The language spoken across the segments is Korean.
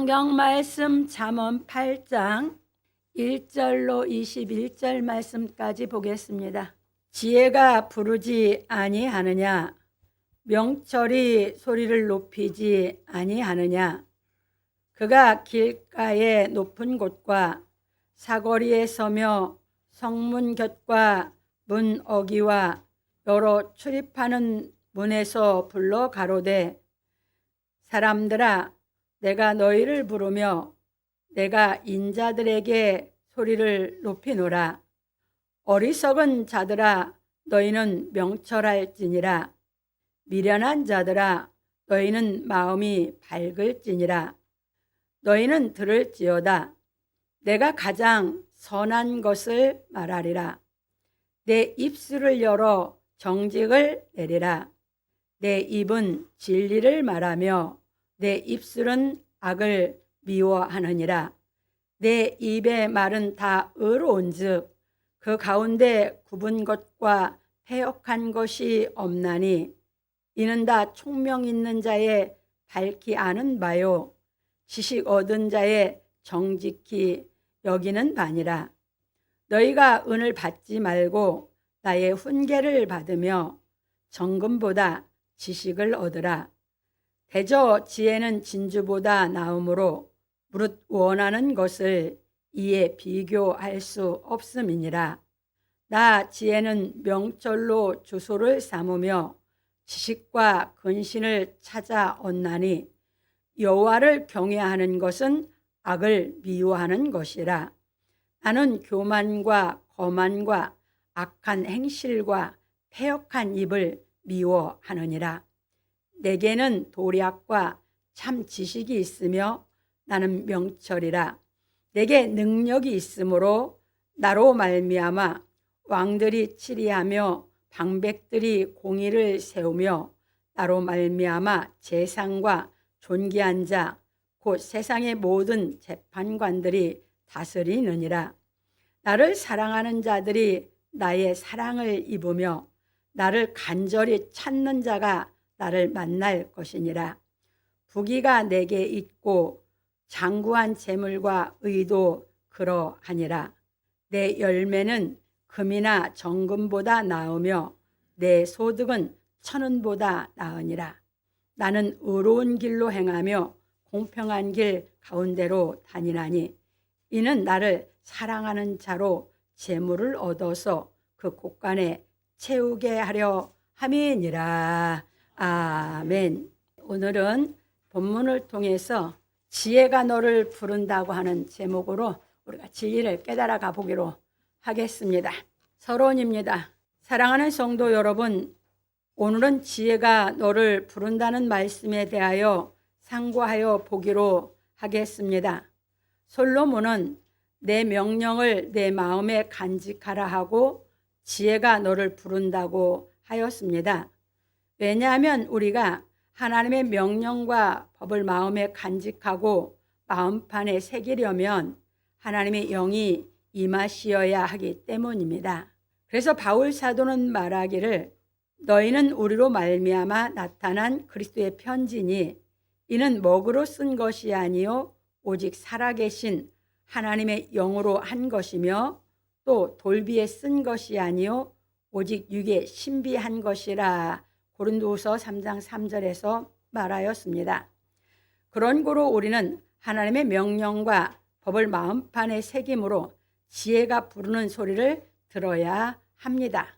성경 말씀 잠언 8장 1절로 21절 말씀까지 보겠습니다. 지혜가 부르지 아니하느냐? 명철이 소리를 높이지 아니하느냐? 그가 길가의 높은 곳과 사거리에 서며 성문 곁과 문 어귀와 여러 출입하는 문에서 불러 가로되, 사람들아, 내가 너희를 부르며 내가 인자들에게 소리를 높이노라. 어리석은 자들아, 너희는 명철할지니라. 미련한 자들아, 너희는 마음이 밝을지니라. 너희는 들을지어다. 내가 가장 선한 것을 말하리라. 내 입술을 열어 정직을 내리라. 내 입은 진리를 말하며 내 입술은 악을 미워하느니라. 내 입의 말은 다 의로운즉 그 가운데 굽은 것과 패역한 것이 없나니, 이는 다 총명 있는 자의 밝히 아는 바요 지식 얻은 자의 정직히 여기는 바니라. 너희가 은을 받지 말고 나의 훈계를 받으며 정금보다 지식을 얻으라. 대저 지혜는 진주보다 나음으로 무릇 원하는 것을 이에 비교할 수 없음이니라. 나 지혜는 명철로 주소를 삼으며 지식과 근신을 찾아 얻나니, 여호와를 경외하는 것은 악을 미워하는 것이라. 나는 교만과 거만과 악한 행실과 패역한 입을 미워하느니라. 내게는 도략과 참 지식이 있으며 나는 명철이라. 내게 능력이 있으므로 나로 말미암아 왕들이 치리하며 방백들이 공의를 세우며 나로 말미암아 재상과 존귀한 자 곧 세상의 모든 재판관들이 다스리느니라. 나를 사랑하는 자들이 나의 사랑을 입으며 나를 간절히 찾는 자가 나를 만날 것이니라. 부귀가 내게 있고 장구한 재물과 의도 그러하니라. 내 열매는 금이나 정금보다 나으며 내 소득은 천은보다 나으니라. 나는 의로운 길로 행하며 공평한 길 가운데로 다니나니, 이는 나를 사랑하는 자로 재물을 얻어서 그 곳간에 채우게 하려 함이니라. 아멘. 오늘은 본문을 통해서 지혜가 너를 부른다고 하는 제목으로 우리가 진리를 깨달아 가보기로 하겠습니다. 서론입니다. 사랑하는 성도 여러분, 오늘은 지혜가 너를 부른다는 말씀에 대하여 상고하여 보기로 하겠습니다. 솔로몬은 내 명령을 내 마음에 간직하라 하고 지혜가 너를 부른다고 하였습니다. 왜냐하면 우리가 하나님의 명령과 법을 마음에 간직하고 마음판에 새기려면 하나님의 영이 임하시어야 하기 때문입니다. 그래서 바울 사도는 말하기를, 너희는 우리로 말미암아 나타난 그리스도의 편지니, 이는 먹으로 쓴 것이 아니요 오직 살아계신 하나님의 영으로 한 것이며, 또 돌비에 쓴 것이 아니요 오직 육에 신비한 것이라. 고린도후서 3장 3절에서 말하였습니다. 그런 고로 우리는 하나님의 명령과 법을 마음판에 새김으로 지혜가 부르는 소리를 들어야 합니다.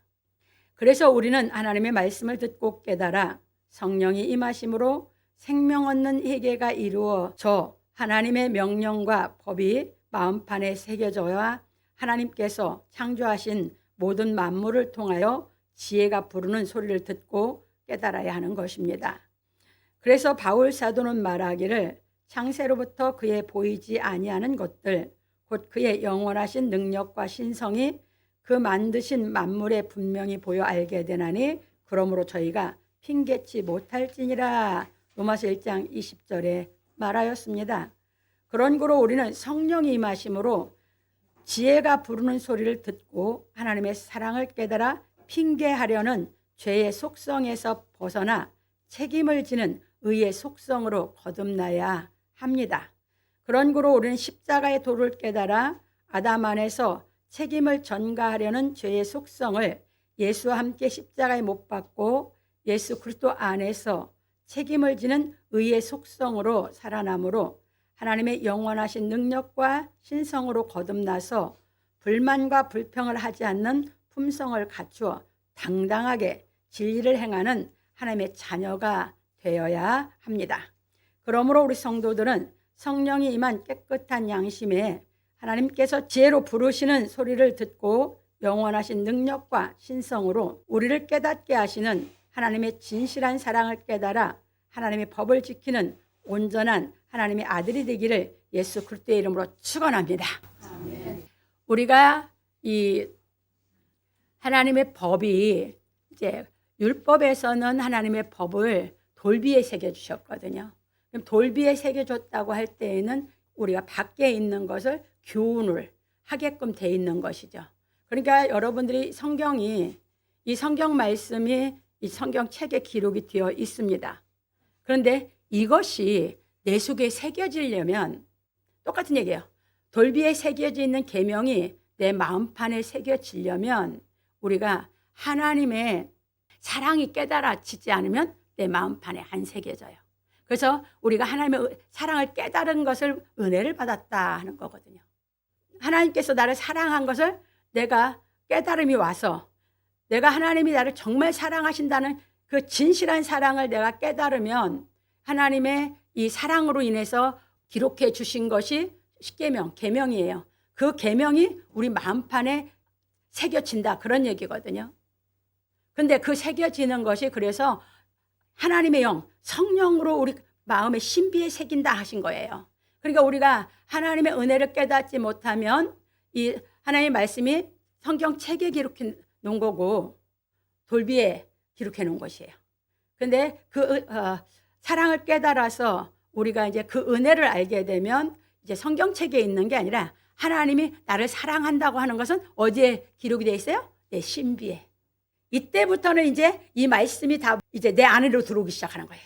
그래서 우리는 하나님의 말씀을 듣고 깨달아 성령이 임하심으로 생명 얻는 회개가 이루어져 하나님의 명령과 법이 마음판에 새겨져야 하나님께서 창조하신 모든 만물을 통하여 지혜가 부르는 소리를 듣고 깨달아야 하는 것입니다. 그래서 바울 사도는 말하기를, 창세로부터 그의 보이지 아니하는 것들 곧 그의 영원하신 능력과 신성이 그 만드신 만물에 분명히 보여 알게 되나니, 그러므로 저희가 핑계치 못할지니라. 로마서 1장 20절에 말하였습니다. 그런 고로 우리는 성령이 임하심으로 지혜가 부르는 소리를 듣고 하나님의 사랑을 깨달아 핑계하려는 죄의 속성에서 벗어나 책임을 지는 의의 속성으로 거듭나야 합니다. 그런 거로 우리는 십자가의 도를 깨달아 아담 안에서 책임을 전가하려는 죄의 속성을 예수와 함께 십자가에 못 박고 예수 그리스도 안에서 책임을 지는 의의 속성으로 살아남으로 하나님의 영원하신 능력과 신성으로 거듭나서 불만과 불평을 하지 않는 품성을 갖추어 당당하게 진리를 행하는 하나님의 자녀가 되어야 합니다. 그러므로 우리 성도들은 성령이 임한 깨끗한 양심에 하나님께서 지혜로 부르시는 소리를 듣고 영원하신 능력과 신성으로 우리를 깨닫게 하시는 하나님의 진실한 사랑을 깨달아 하나님의 법을 지키는 온전한 하나님의 아들이 되기를 예수 그리스도의 이름으로 축원합니다. 아멘. 우리가 이 하나님의 법이 이제 율법에서는 하나님의 법을 돌비에 새겨 주셨거든요. 그럼 돌비에 새겨 줬다고 할 때에는 우리가 밖에 있는 것을 교훈을 하게끔 돼 있는 것이죠. 그러니까 여러분들이 이 성경 말씀이 이 성경 책에 기록이 되어 있습니다. 그런데 이것이 내 속에 새겨지려면 똑같은 얘기예요. 돌비에 새겨져 있는 계명이 내 마음판에 새겨지려면 우리가 하나님의 사랑이 깨달아지지 않으면 내 마음판에 안 새겨져요. 그래서 우리가 하나님의 사랑을 깨달은 것을 은혜를 받았다 하는 거거든요. 하나님께서 나를 사랑한 것을 내가 깨달음이 와서 내가 하나님이 나를 정말 사랑하신다는 그 진실한 사랑을 내가 깨달으면 하나님의 이 사랑으로 인해서 기록해 주신 것이 십계명, 계명이에요. 그 계명이 우리 마음판에 새겨진다 그런 얘기거든요. 근데 그 새겨지는 것이 그래서 하나님의 영, 성령으로 우리 마음의 신비에 새긴다 하신 거예요. 그러니까 우리가 하나님의 은혜를 깨닫지 못하면 이 하나님의 말씀이 성경 책에 기록해 놓은 거고 돌비에 기록해 놓은 것이에요. 근데 그 사랑을 깨달아서 우리가 이제 그 은혜를 알게 되면 이제 성경책에 있는 게 아니라 하나님이 나를 사랑한다고 하는 것은 어디에 기록이 돼 있어요? 내 신비에. 이때부터는 이제 이 말씀이 다 이제 내 안으로 들어오기 시작하는 거예요.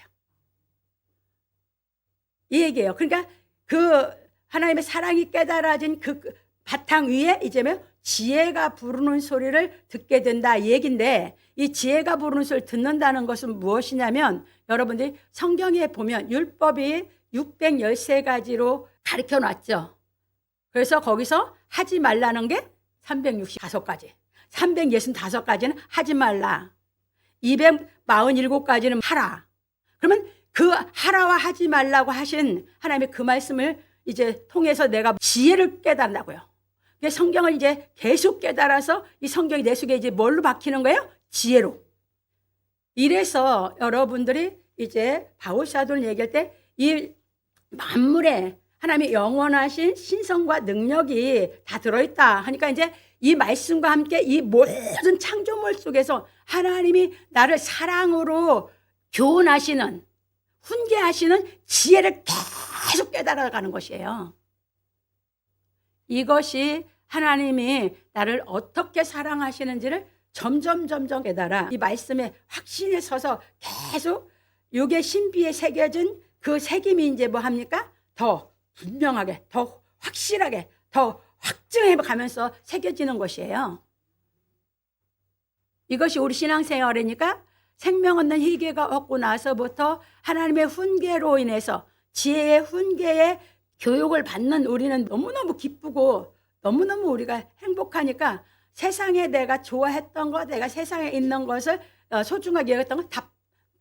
이 얘기예요. 그러니까 그 하나님의 사랑이 깨달아진 그 바탕 위에 이제 지혜가 부르는 소리를 듣게 된다 이 얘기인데 이 지혜가 부르는 소리를 듣는다는 것은 무엇이냐면 여러분들이 성경에 보면 율법이 613가지로 가르쳐 놨죠. 그래서 거기서 하지 말라는 게 365가지. 365가지는 하지 말라. 247가지는 하라. 그러면 그 하라와 하지 말라고 하신 하나님의 그 말씀을 이제 통해서 내가 지혜를 깨달는다고요. 성경을 이제 계속 깨달아서 이 성경이 내 속에 이제 뭘로 박히는 거예요? 지혜로. 이래서 여러분들이 이제 바울 사도를 얘기할 때 이 만물에 하나님의 영원하신 신성과 능력이 다 들어있다 하니까 이제 이 말씀과 함께 이 모든 창조물 속에서 하나님이 나를 사랑으로 교훈하시는 훈계하시는 지혜를 계속 깨달아가는 것이에요. 이것이 하나님이 나를 어떻게 사랑하시는지를 점점 깨달아 이 말씀에 확신에 서서 계속 이게 신비에 새겨진 그 새김이 이제 뭐 합니까? 더 분명하게, 더 확실하게, 더 확증해 가면서 새겨지는 것이에요. 이것이 우리 신앙생활이니까 생명 얻는 희귀가 얻고 나서부터 하나님의 훈계로 인해서 지혜의 훈계의 교육을 받는 우리는 너무너무 기쁘고 너무너무 우리가 행복하니까 세상에 내가 좋아했던 것, 내가 세상에 있는 것을 소중하게 여겼던 것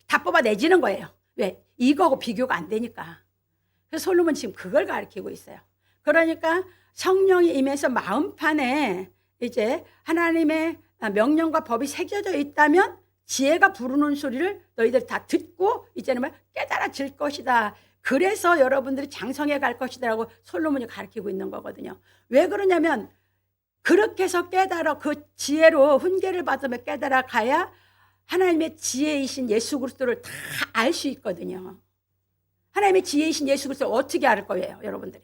다 뽑아내지는 거예요. 왜? 이거하고 비교가 안 되니까. 그래서 솔로몬 지금 그걸 가르치고 있어요. 그러니까 성령이 임해서 마음판에 이제 하나님의 명령과 법이 새겨져 있다면 지혜가 부르는 소리를 너희들 다 듣고 이제는 깨달아질 것이다. 그래서 여러분들이 장성해 갈 것이다라고 솔로몬이 가르치고 있는 거거든요. 왜 그러냐면 그렇게 해서 깨달아 그 지혜로 훈계를 받으며 깨달아 가야 하나님의 지혜이신 예수 그리스도를 다 알 수 있거든요. 하나님의 지혜이신 예수 그리스도를 어떻게 알 거예요, 여러분들이?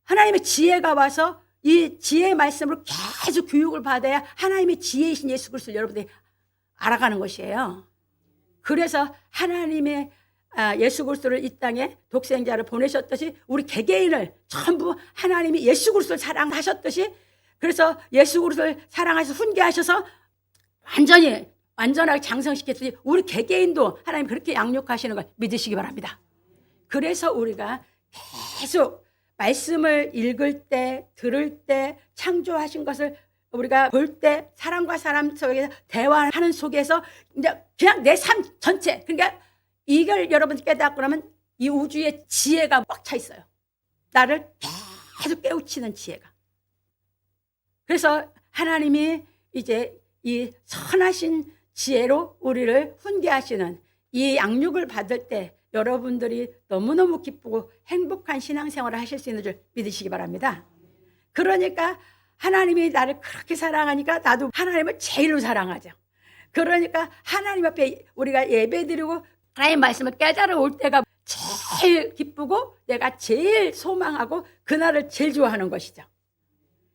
하나님의 지혜가 와서 이 지혜의 말씀으로 계속 교육을 받아야 하나님의 지혜이신 예수 그리스도를 여러분들이 알아가는 것이에요. 그래서 하나님의 예수 그리스도를 이 땅에 독생자를 보내셨듯이 우리 개개인을 전부 하나님이 예수 그리스도를 사랑하셨듯이, 그래서 예수 그리스도를 사랑하셔서 훈계하셔서 완전하게 장성시켰듯이 우리 개개인도 하나님 그렇게 양육하시는 걸 믿으시기 바랍니다. 그래서 우리가 계속 말씀을 읽을 때, 들을 때, 창조하신 것을 우리가 볼 때, 사람과 사람 속에서 대화하는 속에서 이제 그냥 내 삶 전체, 그러니까 이걸 여러분 깨닫고 나면 이 우주의 지혜가 꽉 차 있어요. 나를 계속 깨우치는 지혜가. 그래서 하나님이 이제 이 선하신 지혜로 우리를 훈계하시는 이 양육을 받을 때 여러분들이 너무너무 기쁘고 행복한 신앙생활을 하실 수 있는 줄 믿으시기 바랍니다. 그러니까 하나님이 나를 그렇게 사랑하니까 나도 하나님을 제일로 사랑하죠. 그러니까 하나님 앞에 우리가 예배드리고 하나님 말씀을 깨달아 올 때가 제일 기쁘고 내가 제일 소망하고 그날을 제일 좋아하는 것이죠.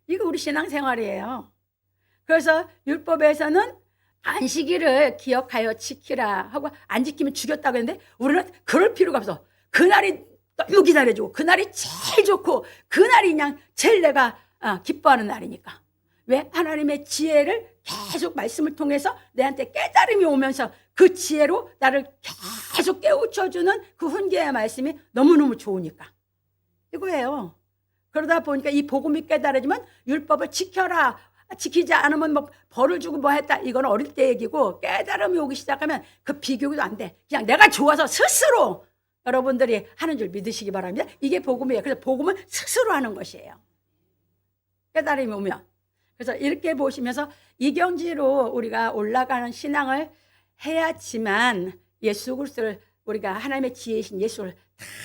이거 우리 신앙생활이에요. 그래서 율법에서는 안식일을 기억하여 지키라 하고 안 지키면 죽였다고 했는데 우리는 그럴 필요가 없어. 그날이 너무 기다려주고 그날이 제일 좋고 그날이 그냥 제일 내가 기뻐하는 날이니까. 왜? 하나님의 지혜를 계속 말씀을 통해서 내한테 깨달음이 오면서 그 지혜로 나를 계속 깨우쳐주는 그 훈계의 말씀이 너무너무 좋으니까. 이거예요. 그러다 보니까 이 복음이 깨달아지면 율법을 지켜라. 지키지 않으면 뭐 벌을 주고 뭐 했다. 이건 어릴 때 얘기고 깨달음이 오기 시작하면 그 비교도 안 돼. 그냥 내가 좋아서 스스로 여러분들이 하는 줄 믿으시기 바랍니다. 이게 복음이에요. 그래서 복음은 스스로 하는 것이에요. 깨달음이 오면. 그래서 이렇게 보시면서 이경지로 우리가 올라가는 신앙을 해야지만 예수 그리스도를 우리가 하나님의 지혜이신 예수를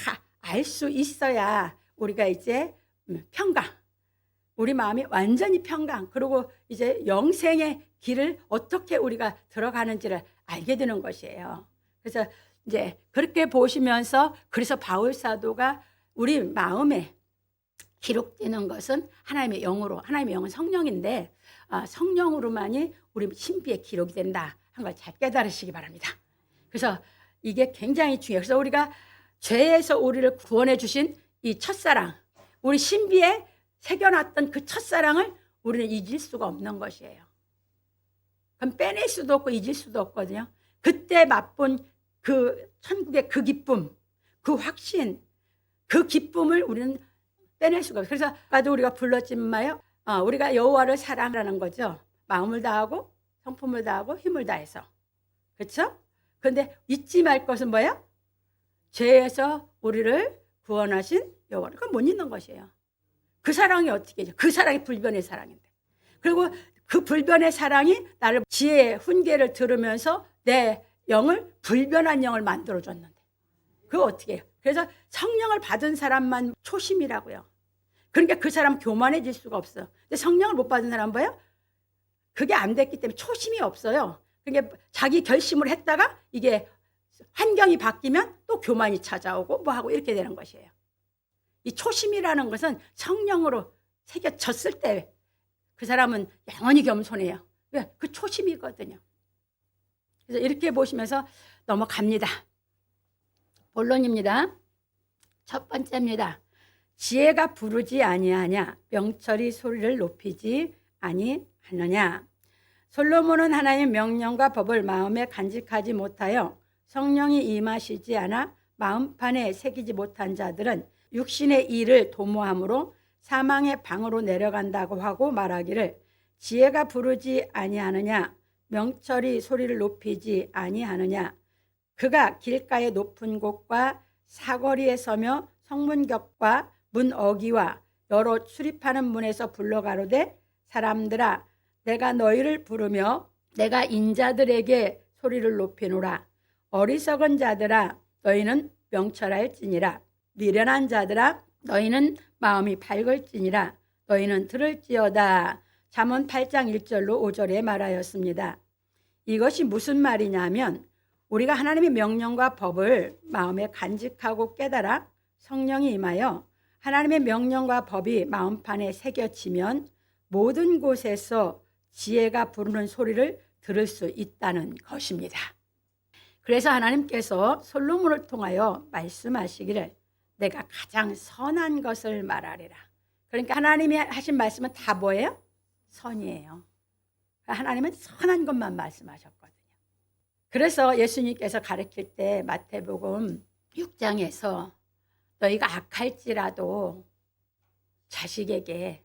다 알 수 있어야 우리가 이제 평강, 우리 마음이 완전히 평강, 그리고 이제 영생의 길을 어떻게 우리가 들어가는지를 알게 되는 것이에요. 그래서 이제 그렇게 보시면서 그래서 바울 사도가 우리 마음에 기록되는 것은 하나님의 영으로, 하나님의 영은 성령인데 성령으로만이 우리 신비에 기록이 된다 한 걸 잘 깨달으시기 바랍니다. 그래서 이게 굉장히 중요해요. 그래서 우리가 죄에서 우리를 구원해 주신 이 첫사랑, 우리 신비에 새겨놨던 그 첫사랑을 우리는 잊을 수가 없는 것이에요. 그럼 빼낼 수도 없고 잊을 수도 없거든요. 그때 맛본 그 천국의 그 기쁨, 그 확신, 그 기쁨을 우리는 빼낼 수가 없어요. 그래서 아까도 우리가 불렀지만요, 우리가 여호와를 사랑하는 거죠. 마음을 다하고 성품을 다하고 힘을 다해서. 그렇죠? 그런데 잊지 말 것은 뭐예요? 죄에서 우리를 구원하신 여호와를. 그건 못 잊는 것이에요. 그 사랑이 어떻게 해요? 그 사랑이 불변의 사랑인데. 그리고 그 불변의 사랑이 나를 지혜의 훈계를 들으면서 내 영을 불변한 영을 만들어줬는데. 그거 어떻게 해요? 그래서 성령을 받은 사람만 초심이라고요. 그러니까 그 사람 교만해질 수가 없어. 근데 성령을 못 받은 사람은 뭐예요? 그게 안 됐기 때문에 초심이 없어요. 그러니까 자기 결심을 했다가 이게 환경이 바뀌면 또 교만이 찾아오고 뭐 하고 이렇게 되는 것이에요. 이 초심이라는 것은 성령으로 새겨졌을 때 그 사람은 영원히 겸손해요. 왜? 그 초심이거든요. 그래서 이렇게 보시면서 넘어갑니다. 본론입니다. 첫 번째입니다. 지혜가 부르지 아니하냐, 명철이 소리를 높이지 아니하느냐. 솔로몬은 하나님의 명령과 법을 마음에 간직하지 못하여 성령이 임하시지 않아 마음판에 새기지 못한 자들은 육신의 일을 도모함으로 사망의 방으로 내려간다고 하고 말하기를, 지혜가 부르지 아니하느냐, 명철이 소리를 높이지 아니하느냐. 그가 길가의 높은 곳과 사거리에 서며 성문격과 문 어기와 여러 출입하는 문에서 불러가로되, 사람들아, 내가 너희를 부르며 내가 인자들에게 소리를 높이노라. 어리석은 자들아, 너희는 명철할지니라. 미련한 자들아, 너희는 마음이 밝을지니라. 너희는 들을지어다. 잠언 8장 1절로 5절에 말하였습니다. 이것이 무슨 말이냐면, 우리가 하나님의 명령과 법을 마음에 간직하고 깨달아 성령이 임하여 하나님의 명령과 법이 마음판에 새겨지면 모든 곳에서 지혜가 부르는 소리를 들을 수 있다는 것입니다. 그래서 하나님께서 솔로몬을 통하여 말씀하시기를 내가 가장 선한 것을 말하리라. 그러니까 하나님이 하신 말씀은 다 뭐예요? 선이에요. 하나님은 선한 것만 말씀하셨거든요. 그래서 예수님께서 가르칠 때 마태복음 6장에서 너희가 악할지라도 자식에게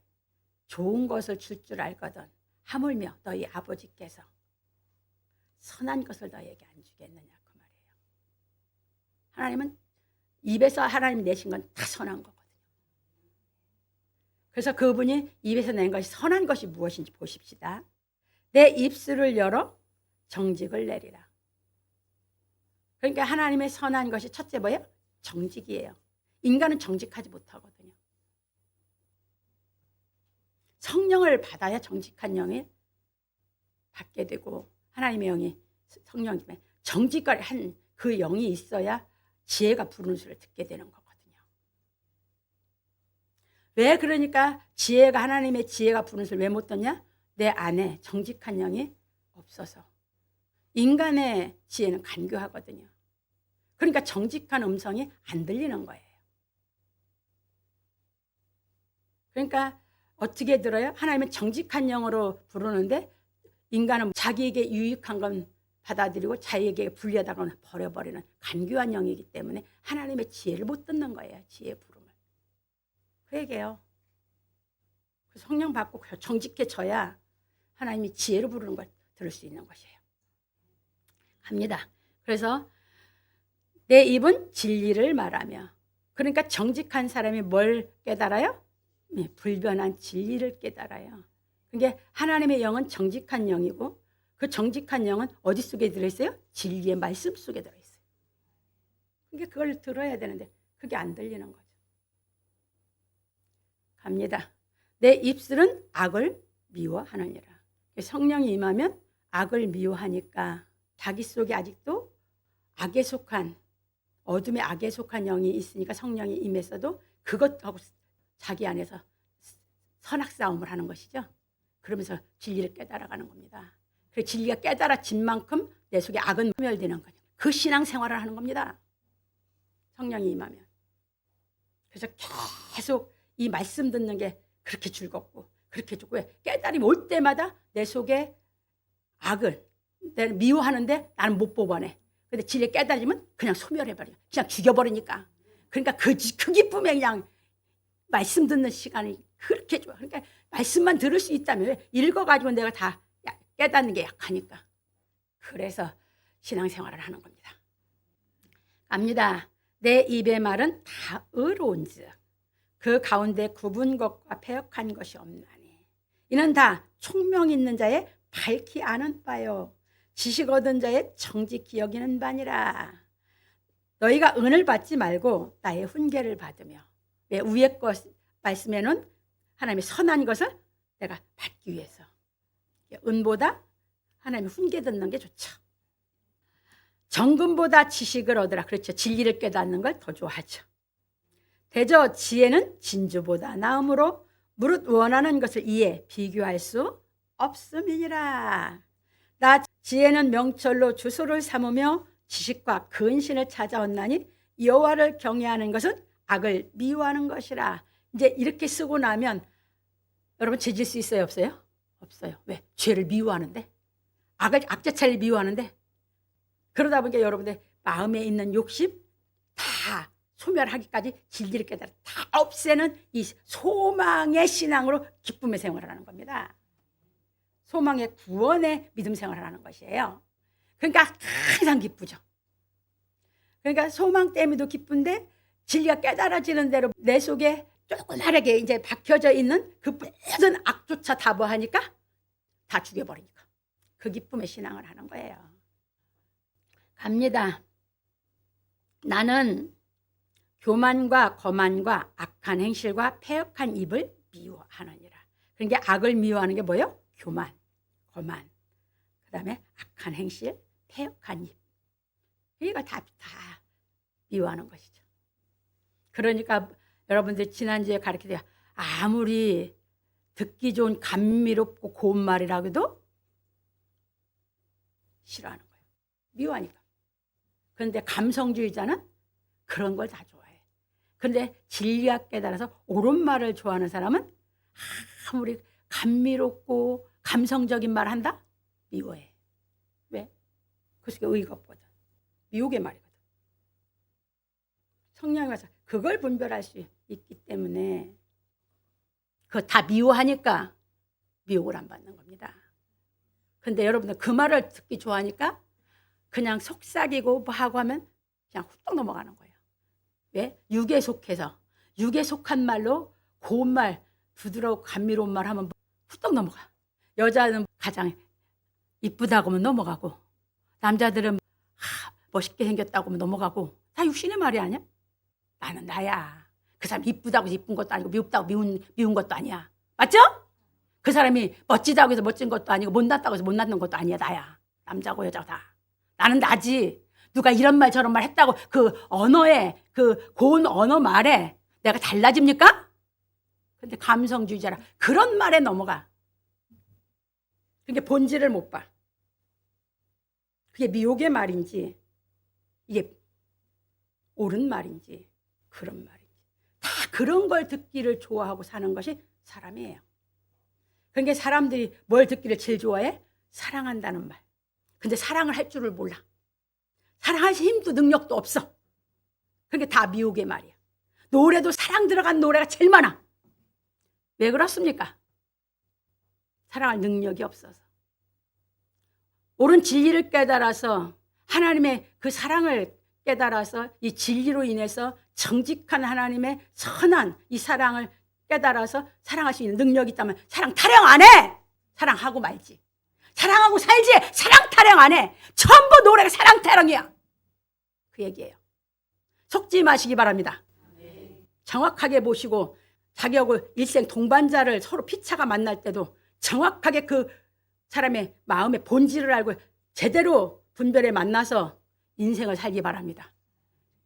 좋은 것을 줄 줄 알거든 하물며 너희 아버지께서 선한 것을 너희에게 안 주겠느냐 그 말이에요. 하나님은 입에서 하나님이 내신 건 다 선한 거거든요. 그래서 그분이 입에서 낸 것이 선한 것이 무엇인지 보십시다. 내 입술을 열어 정직을 내리라. 그러니까 하나님의 선한 것이 첫째 뭐예요? 정직이에요. 인간은 정직하지 못하거든요. 성령을 받아야 정직한 영이 받게 되고 하나님의 영이 성령이면 정직을 한 그 영이 있어야 지혜가 부르는 소리를 듣게 되는 거거든요. 왜 그러니까 지혜가 하나님의 지혜가 부르는 소리를 왜 못 듣냐? 내 안에 정직한 영이 없어서. 인간의 지혜는 간교하거든요. 그러니까 정직한 음성이 안 들리는 거예요. 그러니까 어떻게 들어요? 하나님은 정직한 영으로 부르는데 인간은 자기에게 유익한 건 받아들이고 자기에게 불리하다고는 버려버리는 간교한 영이기 때문에 하나님의 지혜를 못 듣는 거예요. 지혜 부름을. 그 얘기예요. 성령 받고 정직해져야 하나님이 지혜로 부르는 걸 들을 수 있는 것이에요. 갑니다. 그래서 내 입은 진리를 말하며, 그러니까 정직한 사람이 뭘 깨달아요? 네, 불변한 진리를 깨달아요. 그러니까 하나님의 영은 정직한 영이고 그 정직한 영은 어디 속에 들어있어요? 진리의 말씀 속에 들어있어요. 그러니까 그걸 들어야 되는데 그게 안 들리는 거죠. 갑니다. 내 입술은 악을 미워하느니라. 성령이 임하면 악을 미워하니까 자기 속에 아직도 악에 속한, 어둠의 악에 속한 영이 있으니까 성령이 임했어도 그것하고 자기 안에서 선악 싸움을 하는 것이죠. 그러면서 진리를 깨달아가는 겁니다. 그 진리가 깨달아진 만큼 내 속에 악은 소멸되는 거예요. 그 신앙생활을 하는 겁니다. 성령이 임하면. 그래서 계속 이 말씀 듣는 게 그렇게 즐겁고 그렇게 좋고, 깨달음이 올 때마다 내 속에 악을 내가 미워하는데 나는 못 뽑아내. 근데 진리에 깨달으면 그냥 소멸해버려. 그냥 죽여버리니까. 그러니까 그 기쁨에 그냥 말씀 듣는 시간이 그렇게 좋아. 그러니까 말씀만 들을 수 있다면 읽어가지고 내가 다 깨닫는 게 약하니까. 그래서 신앙생활을 하는 겁니다. 갑니다. 내 입의 말은 다 의로운즉 그 가운데 굽은 것과 패역한 것이 없나니 이는 다 총명 있는 자의 밝히 아는 바요 지식 얻은 자의 정직히 여기는 바니라. 너희가 은을 받지 말고 나의 훈계를 받으며. 왜? 위의 것 말씀에는 하나님의 선한 것을 내가 받기 위해서. 은보다 하나님의 훈계 듣는 게 좋죠. 정금보다 지식을 얻으라. 그렇죠. 진리를 깨닫는 걸 더 좋아하죠. 대저 지혜는 진주보다 나음으로 무릇 원하는 것을 이에 비교할 수 없음이니라. 나 지혜는 명철로 주소를 삼으며 지식과 근신을 찾아왔나니 여호와를 경외하는 것은 악을 미워하는 것이라. 이제 이렇게 쓰고 나면 여러분 죄질 수 있어요, 없어요? 없어요. 왜? 죄를 미워하는데, 악자체를 미워하는데. 그러다 보니까 여러분들 마음에 있는 욕심 다 소멸하기까지 진리를 깨달아 다 없애는 이 소망의 신앙으로 기쁨의 생활을 하는 겁니다. 소망의 구원의 믿음 생활을 하는 것이에요. 그러니까 항상 기쁘죠. 그러니까 소망 때문에도 기쁜데 진리가 깨달아지는 대로 내 속에 조그맣게 이제 박혀져 있는 그 모든 악조차 다 뭐하니까 다 죽여버리니까 그 기쁨의 신앙을 하는 거예요. 갑니다. 나는 교만과 거만과 악한 행실과 패역한 입을 미워하느니라. 그러니까 악을 미워하는 게 뭐예요? 교만, 거만, 그 다음에 악한 행실, 패역한 입. 이거 다 미워하는 것이죠. 그러니까 여러분들 지난주에 가르치듯이 아무리 듣기 좋은 감미롭고 고운 말이라고 해도 싫어하는 거예요. 미워하니까. 그런데 감성주의자는 그런 걸 다 좋아해. 그런데 진리와 깨달아서 옳은 말을 좋아하는 사람은 아무리 감미롭고 감성적인 말 한다? 미워해. 왜? 그 속에 의의가 없거든. 미혹의 말이거든. 성령이 와서 그걸 분별할 수 있기 때문에 그거 다 미워하니까 미혹을 안 받는 겁니다. 근데 여러분들 그 말을 듣기 좋아하니까 그냥 속삭이고 뭐 하고 하면 그냥 훌떡 넘어가는 거예요. 왜? 육에 속해서 육에 속한 말로 고운 말, 부드럽고 감미로운 말 하면 훌떡 넘어가. 여자는 가장 이쁘다고 하면 넘어가고 남자들은 멋있게 생겼다고 하면 넘어가고 다 육신의 말이 아니야? 나는 나야. 그 사람 이쁘다고 이쁜 것도 아니고 미웠다고 미운 것도 아니야. 맞죠? 그 사람이 멋지다고 해서 멋진 것도 아니고 못났다고 해서 못났는 것도 아니야. 나야. 남자고 여자고 다. 나는 나지. 누가 이런 말 저런 말 했다고 그 언어에 그 고운 언어 말에 내가 달라집니까? 근데 감성주의자라 그런 말에 넘어가. 그게 본질을 못 봐. 그게 미혹의 말인지 이게 옳은 말인지 그런 말인지 다 그런 걸 듣기를 좋아하고 사는 것이 사람이에요. 그러니까 사람들이 뭘 듣기를 제일 좋아해? 사랑한다는 말. 근데 사랑을 할 줄을 몰라. 사랑할 힘도 능력도 없어. 그러니까 다 미혹의 말이야. 노래도 사랑 들어간 노래가 제일 많아. 왜 그렇습니까? 사랑할 능력이 없어서. 옳은 진리를 깨달아서 하나님의 그 사랑을 깨달아서 이 진리로 인해서 정직한 하나님의 선한 이 사랑을 깨달아서 사랑할 수 있는 능력이 있다면 사랑 타령 안 해. 사랑하고 말지. 사랑하고 살지. 사랑 타령 안 해. 전부 노래가 사랑 타령이야. 그 얘기예요. 속지 마시기 바랍니다. 정확하게 보시고 자기하고 일생 동반자를 서로 피차가 만날 때도 정확하게 그 사람의 마음의 본질을 알고 제대로 분별해 만나서 인생을 살기 바랍니다.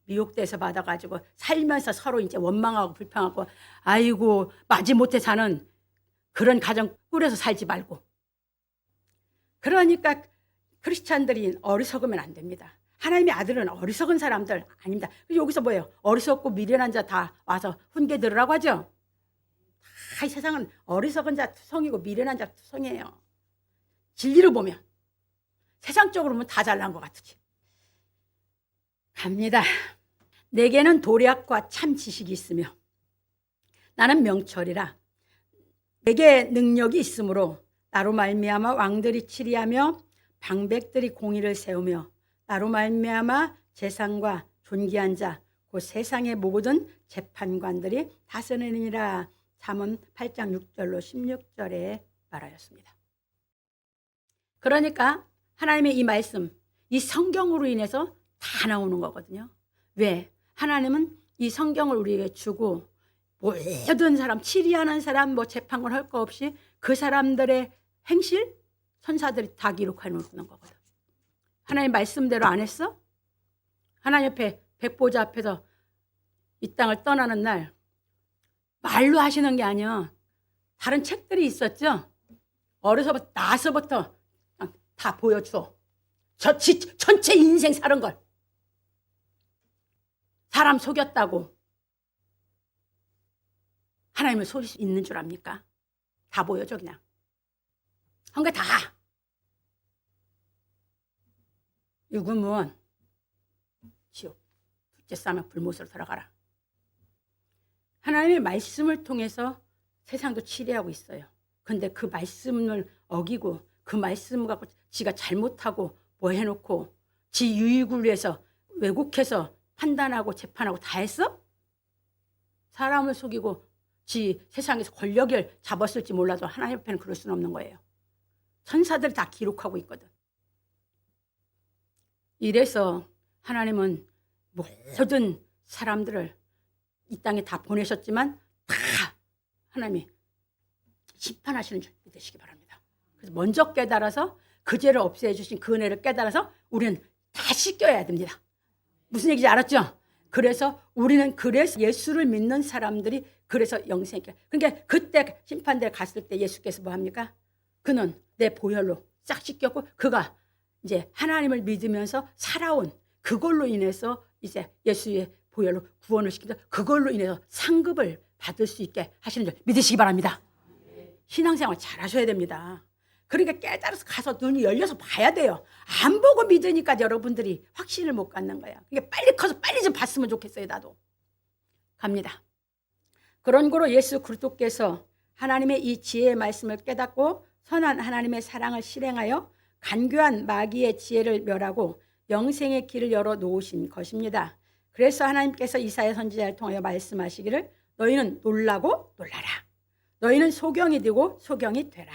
미혹돼서 받아가지고 살면서 서로 이제 원망하고 불평하고 아이고 마지못해 사는 그런 가정 꾸려서 살지 말고. 그러니까 크리스찬들이 어리석으면 안 됩니다. 하나님의 아들은 어리석은 사람들 아닙니다. 여기서 뭐예요? 어리석고 미련한 자 다 와서 훈계 들으라고 하죠. 다 이 세상은 어리석은 자 투성이고 미련한 자 투성이에요. 진리를 보면 세상적으로 보면 다 잘난 것 같으지. 갑니다. 내게는 도략과 참 지식이 있으며 나는 명철이라. 내게 능력이 있으므로 나로 말미암아 왕들이 치리하며 방백들이 공의를 세우며 나로 말미암아 재상과 존귀한 자 곧 세상의 모든 재판관들이 다스리니라. 잠언 8장 6절로 16절에 말하였습니다. 그러니까 하나님의 이 말씀, 이 성경으로 인해서 다 나오는 거거든요. 왜? 하나님은 이 성경을 우리에게 주고 모든 사람, 치리하는 사람, 뭐 재판관 할 거 없이 그 사람들의 행실, 천사들이 다 기록해 놓는 거거든. 하나님 말씀대로 안 했어? 하나님 옆에 백보자 앞에서 이 땅을 떠나는 날 말로 하시는 게 아니야. 다른 책들이 있었죠. 어려서부터 나서부터 다 보여줘. 전체 인생 사는 걸. 사람 속였다고 하나님을 속일 수 있는 줄 압니까? 다 보여줘 그냥. 한 게 다. 유구문 지옥. 둘째 싸면 불못으로 들어가라. 하나님의 말씀을 통해서 세상도 치리하고 있어요. 근데 그 말씀을 어기고 그 말씀 갖고 지가 잘못하고 뭐 해놓고 지 유익을 위해서 왜곡해서 판단하고 재판하고 다 했어? 사람을 속이고 지 세상에서 권력을 잡았을지 몰라도 하나님 앞에는 그럴 수는 없는 거예요. 천사들이 다 기록하고 있거든. 이래서 하나님은 모든 사람들을 이 땅에 다 보내셨지만 다 하나님이 심판하시는 줄 믿으시기 바랍니다. 그래서 먼저 깨달아서 그 죄를 없애주신 그 은혜를 깨달아서 우리는 다 씻겨야 됩니다. 무슨 얘기인지 알았죠? 그래서 우리는 그래서 예수를 믿는 사람들이 그래서 영생이. 그러니까 그때 심판대에 갔을 때 예수께서 뭐 합니까? 그는 내 보혈로 싹 씻겼고 그가 이제 하나님을 믿으면서 살아온 그걸로 인해서 이제 예수의 보혈로 구원을 시키다 그걸로 인해서 상급을 받을 수 있게 하시는 줄 믿으시기 바랍니다. 신앙생활 잘 하셔야 됩니다. 그러니까 깨달아서 가서 눈이 열려서 봐야 돼요. 안 보고 믿으니까 여러분들이 확신을 못 갖는 거예요. 그러니까 빨리 커서 빨리 좀 봤으면 좋겠어요. 나도. 갑니다. 그런 거로 예수 그리스도께서 하나님의 이 지혜의 말씀을 깨닫고 선한 하나님의 사랑을 실행하여 간교한 마귀의 지혜를 멸하고 영생의 길을 열어 놓으신 것입니다. 그래서 하나님께서 이사야 선지자를 통하여 말씀하시기를 너희는 놀라고 놀라라. 너희는 소경이 되고 소경이 되라.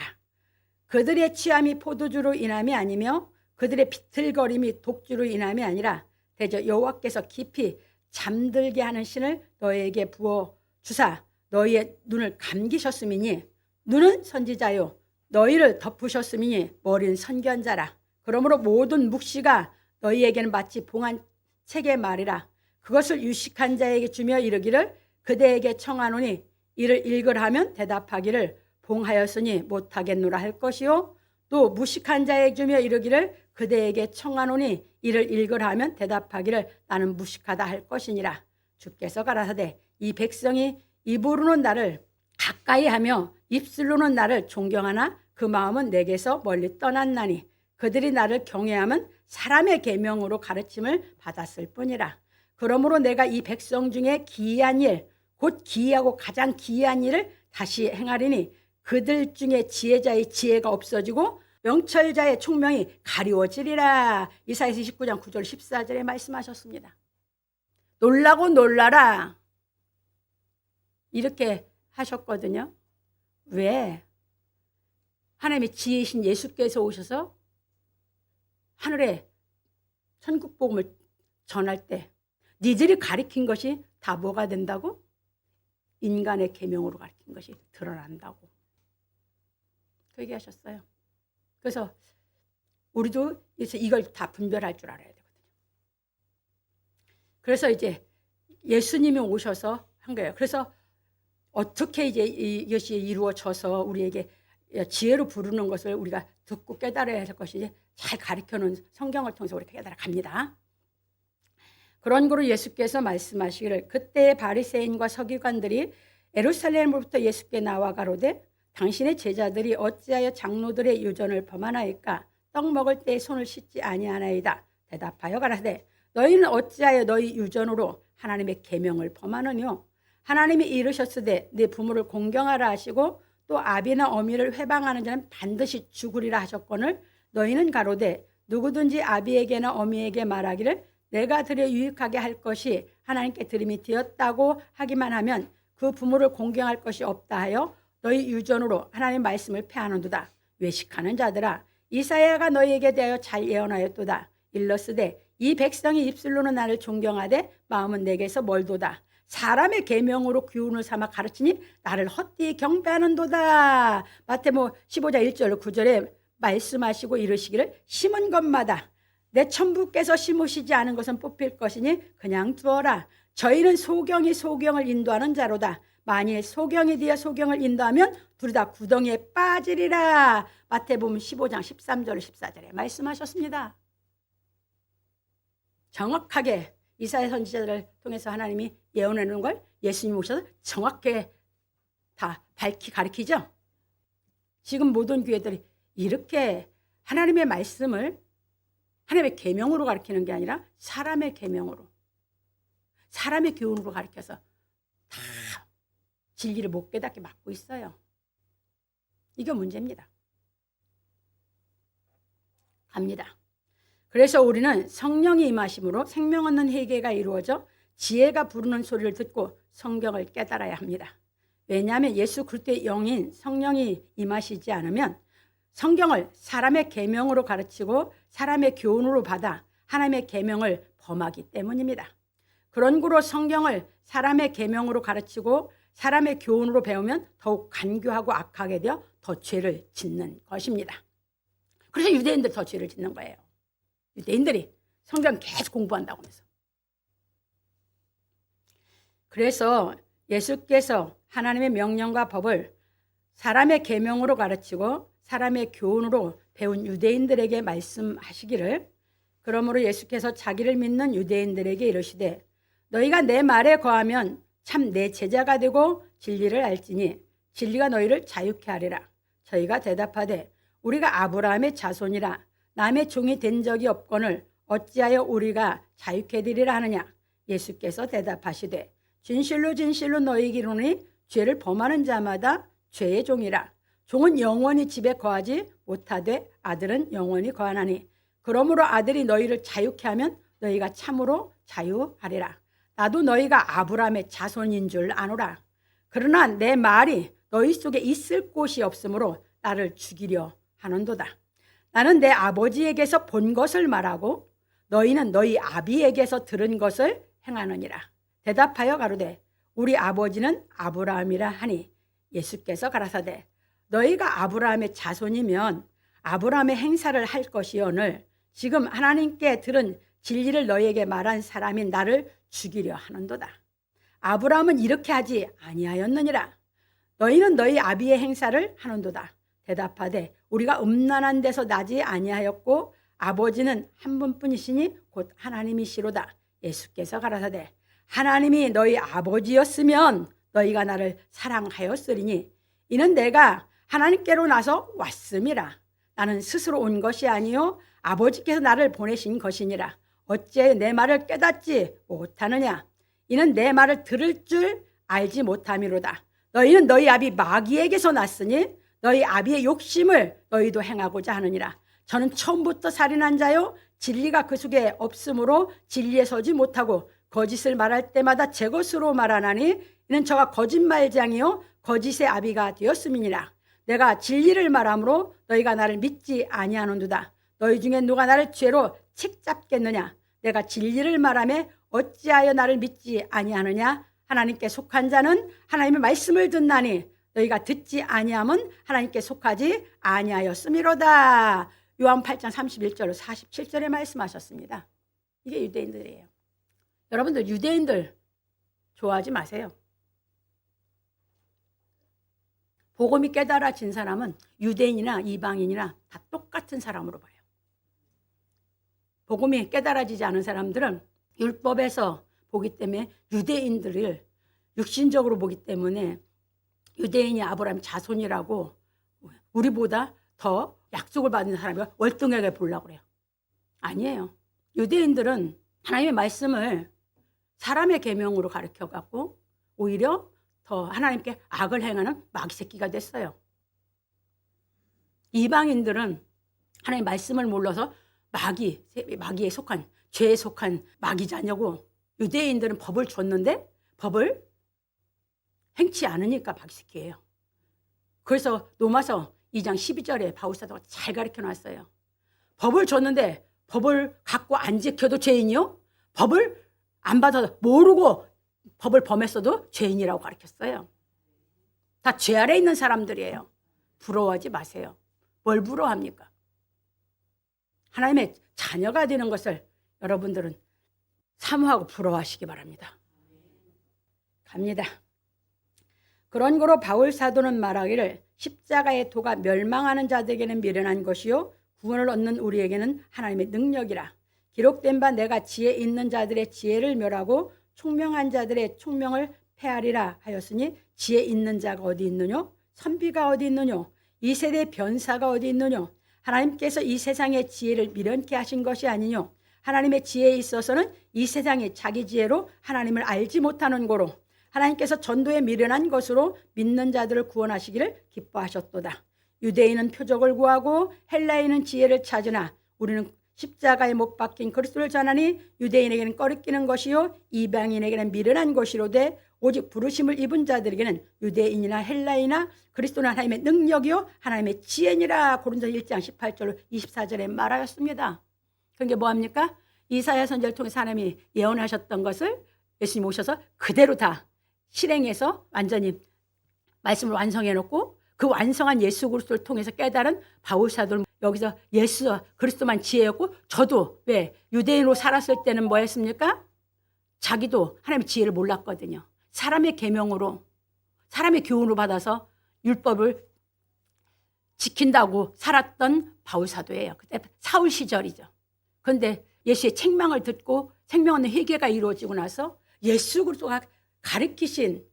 그들의 취함이 포도주로 인함이 아니며 그들의 비틀거림이 독주로 인함이 아니라 대저 여호와께서 깊이 잠들게 하는 신을 너희에게 부어 주사 너희의 눈을 감기셨음이니 눈은 선지자요 너희를 덮으셨음이니 머리는 선견자라. 그러므로 모든 묵시가 너희에게는 마치 봉한 책의 말이라. 그것을 유식한 자에게 주며 이르기를 그대에게 청하노니 이를 읽으라 하면 대답하기를 봉하였으니 못하겠노라 할 것이요 또 무식한 자에게 주며 이르기를 그대에게 청하노니 이를 읽으라 하면 대답하기를 나는 무식하다 할 것이니라. 주께서 가라사대 이 백성이 입으로는 나를 가까이 하며 입술로는 나를 존경하나 그 마음은 내게서 멀리 떠났나니 그들이 나를 경외하면 사람의 계명으로 가르침을 받았을 뿐이라. 그러므로 내가 이 백성 중에 기이한 일 곧 기이하고 가장 기이한 일을 다시 행하리니 그들 중에 지혜자의 지혜가 없어지고 명철자의 총명이 가리워지리라. 이사야서 29장 9절 14절에 말씀하셨습니다. 놀라고 놀라라 이렇게 하셨거든요. 왜? 하나님의 지혜이신 예수께서 오셔서 하늘에 천국 복음을 전할 때 니들이 가리킨 것이 다 뭐가 된다고? 인간의 계명으로 가리킨 것이 드러난다고 그 얘기하셨어요. 그래서 우리도 이걸 다 분별할 줄 알아야 되거든요. 그래서 이제 예수님이 오셔서 한 거예요. 그래서 어떻게 이제 이것이 이루어져서 우리에게 지혜로 부르는 것을 우리가 듣고 깨달아야 할 것이 잘 가르쳐놓은 성경을 통해서 우리가 깨달아 갑니다. 그런 거로 예수께서 말씀하시기를 그때 바리새인과 서기관들이 예루살렘으로부터 예수께 나와 가로되 당신의 제자들이 어찌하여 장로들의 유전을 범하나이까 떡 먹을 때 손을 씻지 아니하나이다. 대답하여 가라사대 너희는 어찌하여 너희 유전으로 하나님의 계명을 범하느뇨. 하나님이 이르셨으되 네 부모를 공경하라 하시고 또 아비나 어미를 회방하는 자는 반드시 죽으리라 하셨거늘 너희는 가로되 누구든지 아비에게나 어미에게 말하기를 내가 드려 유익하게 할 것이 하나님께 드림이 되었다고 하기만 하면 그 부모를 공경할 것이 없다 하여 너희 유전으로 하나님의 말씀을 폐하는도다. 외식하는 자들아 이사야가 너희에게 대하여 잘 예언하였도다. 일러스되 이 백성이 입술로는 나를 존경하되 마음은 내게서 멀도다. 사람의 계명으로 교훈을 삼아 가르치니 나를 헛되이 경배하는도다. 마태복음 15장 1절 9절에 말씀하시고 이르시기를 심은 것마다 내 천부께서 심으시지 않은 것은 뽑힐 것이니 그냥 두어라. 저희는 소경이 소경을 인도하는 자로다. 만일 소경이 되어 소경을 인도하면 둘 다 구덩이에 빠지리라. 마태복음 15장 13절 14절에 말씀하셨습니다. 정확하게 이사야 선지자들을 통해서 하나님이 예언해 놓은 걸 예수님 오셔서 정확하게 다 밝히 가르치죠. 지금 모든 교회들이 이렇게 하나님의 말씀을 하나님의 계명으로 가르치는 게 아니라 사람의 계명으로 사람의 교훈으로 가르쳐서 다 진리를 못 깨닫게 막고 있어요. 이게 문제입니다. 갑니다. 그래서 우리는 성령이 임하심으로 생명 얻는 회개가 이루어져 지혜가 부르는 소리를 듣고 성경을 깨달아야 합니다. 왜냐하면 예수 그리스도의 영인 성령이 임하시지 않으면 성경을 사람의 계명으로 가르치고 사람의 교훈으로 받아 하나님의 계명을 범하기 때문입니다. 그런 거로 성경을 사람의 계명으로 가르치고 사람의 교훈으로 배우면 더욱 간교하고 악하게 되어 더 죄를 짓는 것입니다. 그래서 유대인들 더 죄를 짓는 거예요. 유대인들이 성경 계속 공부한다고 하면서. 그래서 예수께서 하나님의 명령과 법을 사람의 계명으로 가르치고 사람의 교훈으로 배운 유대인들에게 말씀하시기를 그러므로 예수께서 자기를 믿는 유대인들에게 이르시되 너희가 내 말에 거하면 참 내 제자가 되고 진리를 알지니 진리가 너희를 자유케 하리라. 저희가 대답하되 우리가 아브라함의 자손이라 남의 종이 된 적이 없거늘 어찌하여 우리가 자유케 되리라 하느냐. 예수께서 대답하시되 진실로 진실로 너희에게 이르노니 죄를 범하는 자마다 죄의 종이라. 종은 영원히 집에 거하지 못하되 아들은 영원히 거하나니 그러므로 아들이 너희를 자유케 하면 너희가 참으로 자유하리라. 나도 너희가 아브라함의 자손인 줄 아노라. 그러나 내 말이 너희 속에 있을 곳이 없으므로 나를 죽이려 하는도다. 나는 내 아버지에게서 본 것을 말하고 너희는 너희 아비에게서 들은 것을 행하느니라. 대답하여 가로되 우리 아버지는 아브라함이라 하니 예수께서 가라사대 너희가 아브라함의 자손이면 아브라함의 행사를 할 것이오늘 지금 하나님께 들은 진리를 너희에게 말한 사람인 나를 죽이려 하는도다. 아브라함은 이렇게 하지 아니하였느니라. 너희는 너희 아비의 행사를 하는도다. 대답하되 우리가 음란한 데서 나지 아니하였고 아버지는 한 분뿐이시니 곧 하나님이시로다. 예수께서 가라사대 하나님이 너희 아버지였으면 너희가 나를 사랑하였으리니 이는 내가 하나님께로 나서 왔음이라. 나는 스스로 온 것이 아니요 아버지께서 나를 보내신 것이니라. 어찌 내 말을 깨닫지 못하느냐. 이는 내 말을 들을 줄 알지 못함이로다. 너희는 너희 아비 마귀에게서 났으니 너희 아비의 욕심을 너희도 행하고자 하느니라. 저는 처음부터 살인한 자요 진리가 그 속에 없으므로 진리에 서지 못하고 거짓을 말할 때마다 제 것으로 말하나니 이는 저가 거짓말장이요 거짓의 아비가 되었음이니라. 내가 진리를 말하므로 너희가 나를 믿지 아니하는도다. 너희 중에 누가 나를 죄로 책잡겠느냐. 내가 진리를 말하며 어찌하여 나를 믿지 아니하느냐. 하나님께 속한 자는 하나님의 말씀을 듣나니 너희가 듣지 아니함은 하나님께 속하지 아니하였음이로다. 요한 8장 31절 47절에 말씀하셨습니다. 이게 유대인들이에요. 여러분들 유대인들 좋아하지 마세요. 복음이 깨달아진 사람은 유대인이나 이방인이나 다 똑같은 사람으로 봐요. 복음이 깨달아지지 않은 사람들은 율법에서 보기 때문에 유대인들을 육신적으로 보기 때문에 유대인이 아브라함 자손이라고 우리보다 더 약속을 받은 사람이 월등하게 보려고 그래요. 아니에요. 유대인들은 하나님의 말씀을 사람의 계명으로 가르쳐갖고 오히려 더 하나님께 악을 행하는 마귀 새끼가 됐어요. 이방인들은 하나님의 말씀을 몰라서 마귀에 속한 죄에 속한 마귀 자녀고 유대인들은 법을 줬는데 법을 행치 않으니까 마귀 새끼예요. 그래서 로마서 2장 12절에 바울사도가 잘 가르쳐 놨어요. 법을 줬는데 법을 갖고 안 지켜도 죄인이요? 법을 안 받아서 모르고 법을 범했어도 죄인이라고 가르쳤어요. 다 죄 아래 있는 사람들이에요. 부러워하지 마세요. 뭘 부러워합니까? 하나님의 자녀가 되는 것을 여러분들은 사모하고 부러워하시기 바랍니다. 갑니다. 그런 거로 바울 사도는 말하기를 십자가의 도가 멸망하는 자들에게는 미련한 것이요 구원을 얻는 우리에게는 하나님의 능력이라. 기록된 바 내가 지혜 있는 자들의 지혜를 멸하고 총명한 자들의 총명을 폐하리라 하였으니 지혜 있는 자가 어디 있느냐? 선비가 어디 있느냐? 이 세대의 변사가 어디 있느냐? 하나님께서 이 세상의 지혜를 미련케 하신 것이 아니뇨. 하나님의 지혜에 있어서는 이 세상이 자기 지혜로 하나님을 알지 못하는 고로 하나님께서 전도에 미련한 것으로 믿는 자들을 구원하시기를 기뻐하셨도다. 유대인은 표적을 구하고 헬라인은 지혜를 찾으나 우리는 십자가에 못 박힌 그리스도를 전하니 유대인에게는 꺼리끼는 것이요 이방인에게는 미련한 것이로되 오직 부르심을 입은 자들에게는 유대인이나 헬라이나 그리스도는 하나님의 능력이요 하나님의 지혜니라. 고린도서 1장 18절 24절에 말하였습니다. 그게 뭐합니까? 이사야 선지자를 통해서 하나님이 예언하셨던 것을 예수님 오셔서 그대로 다 실행해서 완전히 말씀을 완성해 놓고 그 완성한 예수 그리스도를 통해서 깨달은 바울 사도는 여기서 예수 그리스도만 지혜였고 저도 왜 유대인으로 살았을 때는 뭐 했습니까? 자기도 하나님의 지혜를 몰랐거든요. 사람의 계명으로 사람의 교훈을 받아서 율법을 지킨다고 살았던 바울 사도예요. 그때 사울 시절이죠. 그런데 예수의 책망을 듣고 생명 얻는 회개가 이루어지고 나서 예수 그리스도가 가르치신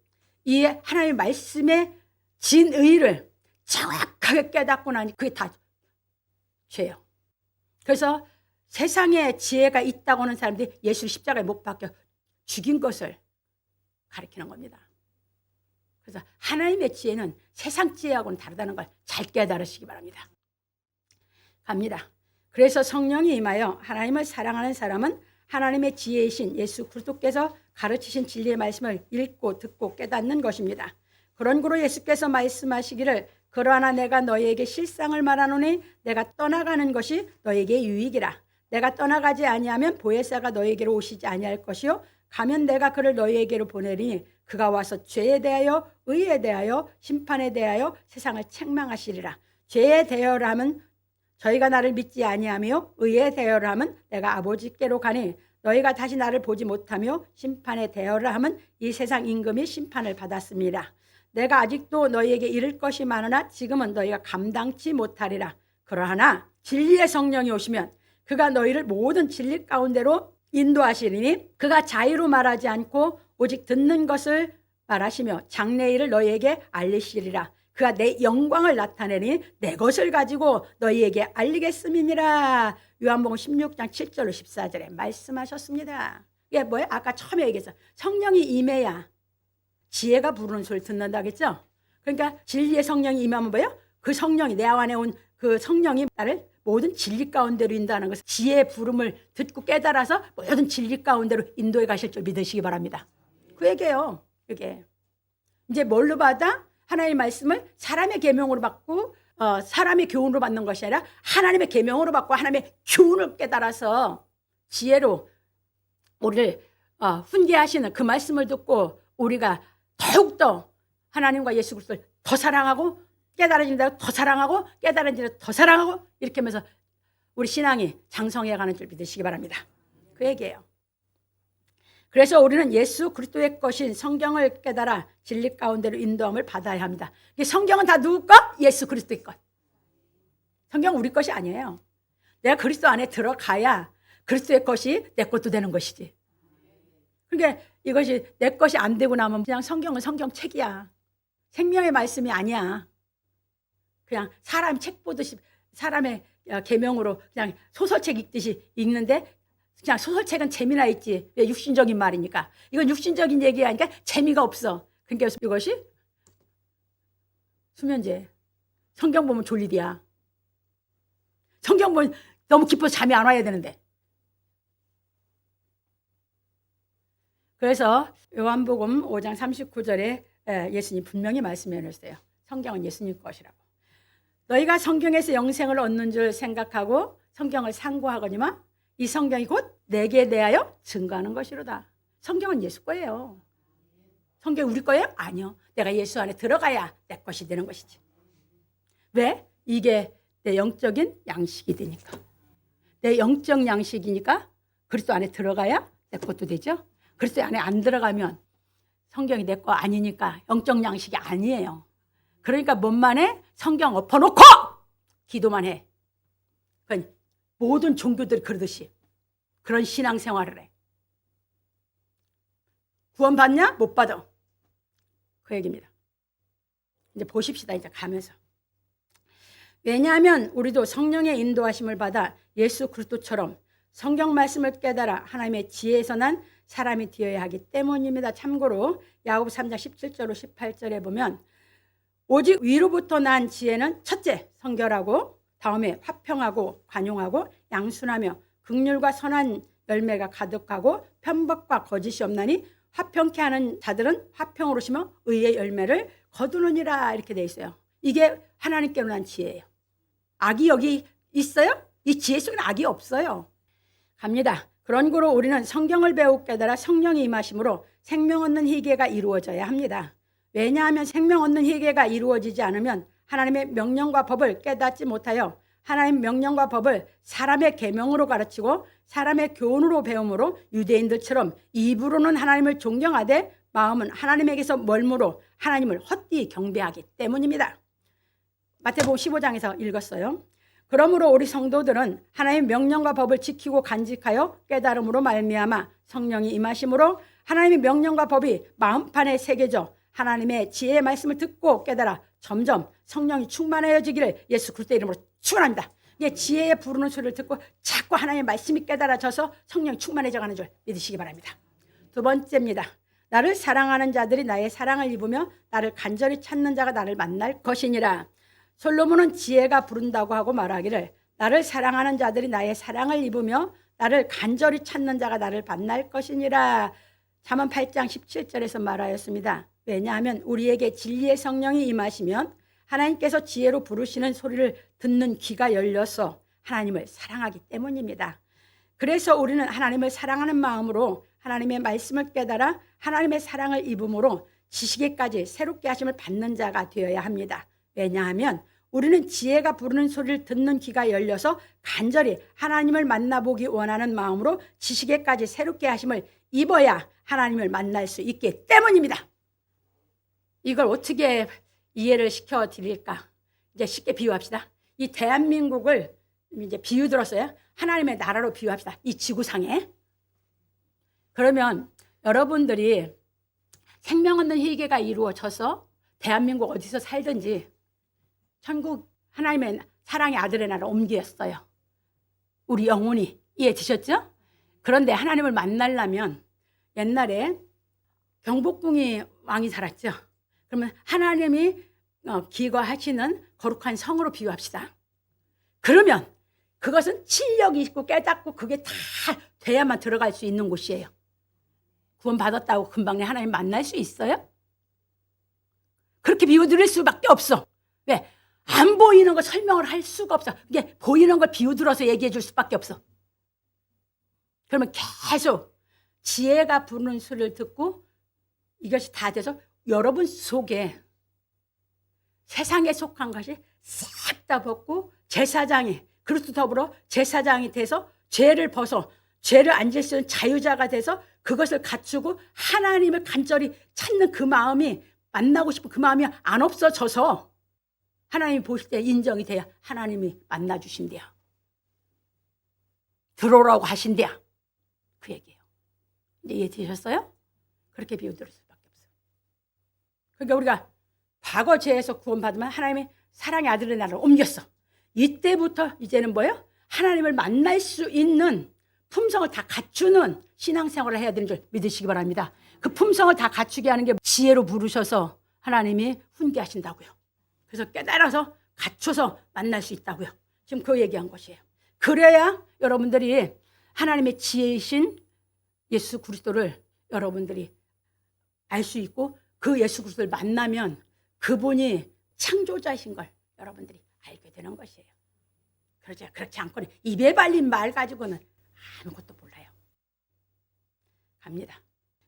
이 하나님의 말씀의 진의를 정확하게 깨닫고 나니 그게 다 죄예요. 그래서 세상에 지혜가 있다고 하는 사람들이 예수를 십자가에 못 박혀 죽인 것을 가리키는 겁니다. 그래서 하나님의 지혜는 세상 지혜하고는 다르다는 걸 잘 깨달으시기 바랍니다. 갑니다. 그래서 성령이 임하여 하나님을 사랑하는 사람은 하나님의 지혜이신 예수 그리스도께서 가르치신 진리의 말씀을 읽고 듣고 깨닫는 것입니다. 그런 고로 예수께서 말씀하시기를 그러나 내가 너희에게 실상을 말하노니 내가 떠나가는 것이 너희에게 유익이라. 내가 떠나가지 아니하면 보혜사가 너희에게로 오시지 아니할 것이요 가면 내가 그를 너희에게로 보내리니 그가 와서 죄에 대하여 의에 대하여 심판에 대하여 세상을 책망하시리라. 죄에 대하여라 하면 저희가 나를 믿지 아니하며 의에 대하여라 하면 내가 아버지께로 가니 너희가 다시 나를 보지 못하며 심판에 대하여라 하면 이 세상 임금이 심판을 받았습니다. 내가 아직도 너희에게 이를 것이 많으나 지금은 너희가 감당치 못하리라. 그러하나 진리의 성령이 오시면 그가 너희를 모든 진리 가운데로 인도하시리니 그가 자의로 말하지 않고 오직 듣는 것을 말하시며 장래일을 너희에게 알리시리라. 그가 내 영광을 나타내니 내 것을 가지고 너희에게 알리겠음이니라. 요한복음 16장 7절로 14절에 말씀하셨습니다. 이게 뭐예요? 아까 처음에 얘기했어. 성령이 임해야 지혜가 부르는 소리를 듣는다겠죠? 그러니까 진리의 성령이 임하면 뭐예요? 그 성령이 내 안에 온 그 성령이 나를 모든 진리 가운데로 인도하는 것을 지혜의 부름을 듣고 깨달아서 모든 진리 가운데로 인도해 가실 줄 믿으시기 바랍니다. 그 얘기예요. 이게 이제 뭘로 받아? 하나님의 말씀을 사람의 계명으로 받고 사람의 교훈으로 받는 것이 아니라 하나님의 계명으로 받고 하나님의 교훈을 깨달아서 지혜로 우리를 훈계하시는 그 말씀을 듣고 우리가 더욱더 하나님과 예수 그리스도를 더 사랑하고 깨달아진 대로 더 사랑하고 깨달아진 대로 더 사랑하고 이렇게 하면서 우리 신앙이 장성해가는 줄 믿으시기 바랍니다. 그 얘기예요. 그래서 우리는 예수 그리스도의 것인 성경을 깨달아 진리 가운데로 인도함을 받아야 합니다. 성경은 다 누구 것? 예수 그리스도의 것. 성경은 우리 것이 아니에요. 내가 그리스도 안에 들어가야 그리스도의 것이 내 것도 되는 것이지. 그러니까 이것이 내 것이 안 되고 나면 그냥 성경은 성경책이야. 생명의 말씀이 아니야. 그냥 사람 책 보듯이 사람의 계명으로 그냥 소설책 읽듯이 읽는데 그냥 소설책은 재미나 있지. 왜? 육신적인 말이니까. 이건 육신적인 얘기하니까 재미가 없어. 그러니까 이것이 수면제. 성경 보면 졸리디야. 성경 보면 너무 깊어서 잠이 안 와야 되는데. 그래서 요한복음 5장 39절에 예수님 분명히 말씀해 놨어요. 성경은 예수님 것이라고. 너희가 성경에서 영생을 얻는 줄 생각하고 성경을 상고하거니와 이 성경이 곧 내게 대하여 증거하는 것이로다. 성경은 예수 거예요. 성경이 우리 거예요? 아니요. 내가 예수 안에 들어가야 내 것이 되는 것이지. 왜? 이게 내 영적인 양식이 되니까. 내 영적 양식이니까 그리스도 안에 들어가야 내 것도 되죠. 그리스도 안에 안 들어가면 성경이 내 거 아니니까 영적 양식이 아니에요. 그러니까 뭔만 해? 성경 엎어놓고 기도만 해. 그러니까 모든 종교들이 그러듯이 그런 신앙생활을 해. 구원 받냐? 못 받아. 그 얘기입니다. 이제 보십시다. 이제 가면서. 왜냐하면 우리도 성령의 인도하심을 받아 예수 그리스도처럼 성경 말씀을 깨달아 하나님의 지혜에서 난 사람이 되어야 하기 때문입니다. 참고로 야고보 3장 17절로 18절에 보면 오직 위로부터 난 지혜는 첫째 성결하고 다음에 화평하고 관용하고 양순하며 긍휼과 선한 열매가 가득하고 편법과 거짓이 없나니 화평케 하는 자들은 화평으로 심어 의의 열매를 거두느니라. 이렇게 돼 있어요. 이게 하나님께로 난 지혜예요. 악이 여기 있어요? 이 지혜 속에는 악이 없어요. 갑니다. 그런 거로 우리는 성경을 배우고 깨달아 성령이 임하심으로 생명 얻는 희개가 이루어져야 합니다. 왜냐하면 생명 얻는 희개가 이루어지지 않으면 하나님의 명령과 법을 깨닫지 못하여 하나님의 명령과 법을 사람의 계명으로 가르치고 사람의 교훈으로 배움으로 유대인들처럼 입으로는 하나님을 존경하되 마음은 하나님에게서 멀므로 하나님을 헛되이 경배하기 때문입니다. 마태복음 15장에서 읽었어요. 그러므로 우리 성도들은 하나님의 명령과 법을 지키고 간직하여 깨달음으로 말미암아 성령이 임하심으로 하나님의 명령과 법이 마음판에 새겨져 하나님의 지혜의 말씀을 듣고 깨달아 점점 성령이 충만해지기를 예수 그리스도의 이름으로 축원합니다. 이게 지혜의 부르는 소리를 듣고 자꾸 하나님의 말씀이 깨달아져서 성령이 충만해져가는 줄 믿으시기 바랍니다. 두 번째입니다. 나를 사랑하는 자들이 나의 사랑을 입으며 나를 간절히 찾는 자가 나를 만날 것이니라. 솔로몬은 지혜가 부른다고 하고 말하기를 나를 사랑하는 자들이 나의 사랑을 입으며 나를 간절히 찾는 자가 나를 만날 것이니라. 잠언 8장 17절에서 말하였습니다. 왜냐하면 우리에게 진리의 성령이 임하시면 하나님께서 지혜로 부르시는 소리를 듣는 귀가 열려서 하나님을 사랑하기 때문입니다. 그래서 우리는 하나님을 사랑하는 마음으로 하나님의 말씀을 깨달아 하나님의 사랑을 입음으로 지식에까지 새롭게 하심을 받는 자가 되어야 합니다. 왜냐하면 우리는 지혜가 부르는 소리를 듣는 귀가 열려서 간절히 하나님을 만나보기 원하는 마음으로 지식에까지 새롭게 하심을 입어야 하나님을 만날 수 있기 때문입니다. 이걸 어떻게 이해를 시켜드릴까? 이제 쉽게 비유합시다. 이 대한민국을 이제 비유 들었어요. 하나님의 나라로 비유합시다. 이 지구상에. 그러면 여러분들이 생명 없는 회개가 이루어져서 대한민국 어디서 살든지 천국 하나님의 사랑의 아들의 나라로 옮겼어요. 우리 영혼이 이해되셨죠? 그런데 하나님을 만나려면 옛날에 경복궁이 왕이 살았죠. 그러면 하나님이 기거하시는 거룩한 성으로 비유합시다. 그러면 그것은 진력이 있고 깨닫고 그게 다 돼야만 들어갈 수 있는 곳이에요. 구원받았다고 금방 하나님 만날 수 있어요? 그렇게 비유드릴 수밖에 없어. 왜? 안 보이는 거 설명을 할 수가 없어. 이게 보이는 걸 비유들어서 얘기해 줄 수밖에 없어. 그러면 계속 지혜가 부르는 소리를 듣고 이것이 다 돼서 여러분 속에 세상에 속한 것이 싹 다 벗고 제사장이 그리스도 더불어 제사장이 돼서 죄를 벗어 죄를 앉을 수 있는 자유자가 돼서 그것을 갖추고 하나님을 간절히 찾는 그 마음이 만나고 싶은 그 마음이 안 없어져서 하나님이 보실 때 인정이 돼야 하나님이 만나주신대요. 들어오라고 하신대요. 그 얘기예요. 이제 이해되셨어요? 그렇게 비유드릴 수밖에 없어요. 그러니까 우리가 과거 죄에서 구원받으면 하나님이 사랑의 아들의 나라를 옮겼어. 이때부터 이제는 뭐예요? 하나님을 만날 수 있는 품성을 다 갖추는 신앙생활을 해야 되는 줄 믿으시기 바랍니다. 그 품성을 다 갖추게 하는 게 지혜로 부르셔서 하나님이 훈계하신다고요. 그래서 깨달아서 갖춰서 만날 수 있다고요. 지금 그 얘기한 것이에요. 그래야 여러분들이 하나님의 지혜이신 예수 그리스도를 여러분들이 알 수 있고 그 예수 그리스도를 만나면 그분이 창조자이신 걸 여러분들이 알게 되는 것이에요. 그렇지 않고는 입에 발린 말 가지고는 아무것도 몰라요. 갑니다.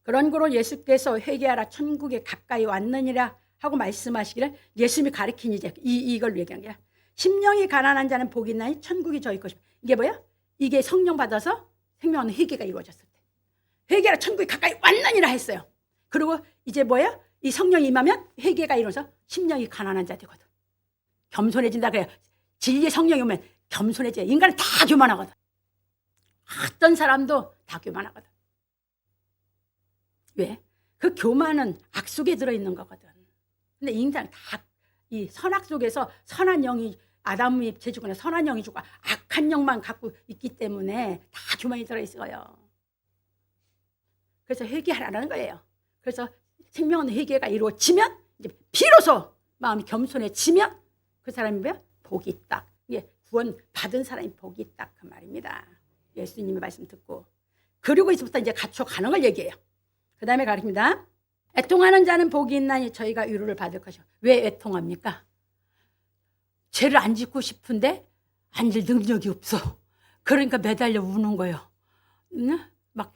그런 거로 예수께서 회개하라 천국에 가까이 왔느니라 하고 말씀하시기를 예수님이 가르친 이제 이걸 얘기한 거야. 심령이 가난한 자는 복이 있나니 천국이 저희 것이다. 이게 뭐야? 이게 성령 받아서 생명 없는 회개가 이루어졌을 때. 회개하라 천국이 가까이 왔느니라 했어요. 그리고 이제 뭐야? 이 성령이 임하면 회개가 이루어서 심령이 가난한 자 되거든. 겸손해진다 그래요. 진리의 성령이 오면 겸손해져. 인간은 다 교만하거든. 어떤 사람도 다 교만하거든. 왜? 그 교만은 악 속에 들어있는 거거든. 근데 인간 다 이 선악 속에서 선한 영이 아담이 죄주고 선한 영이 주고 악한 영만 갖고 있기 때문에 다 교만이 들어있어요. 그래서 회개하라는 거예요. 그래서 생명 없는 회개가 이루어지면 이제 비로소 마음이 겸손해지면 그 사람이 뭐야? 복이 있다. 이게 구원 받은 사람이 복이 있다 그 말입니다. 예수님의 말씀 듣고 그리고 이제부터 이제 갖춰가는 걸 얘기해요. 그 다음에 가르칩니다. 애통하는 자는 복이 있나니 저희가 위로를 받을 것이요. 왜 애통합니까? 죄를 안 짓고 싶은데 앉을 능력이 없어. 그러니까 매달려 우는 거예요. 막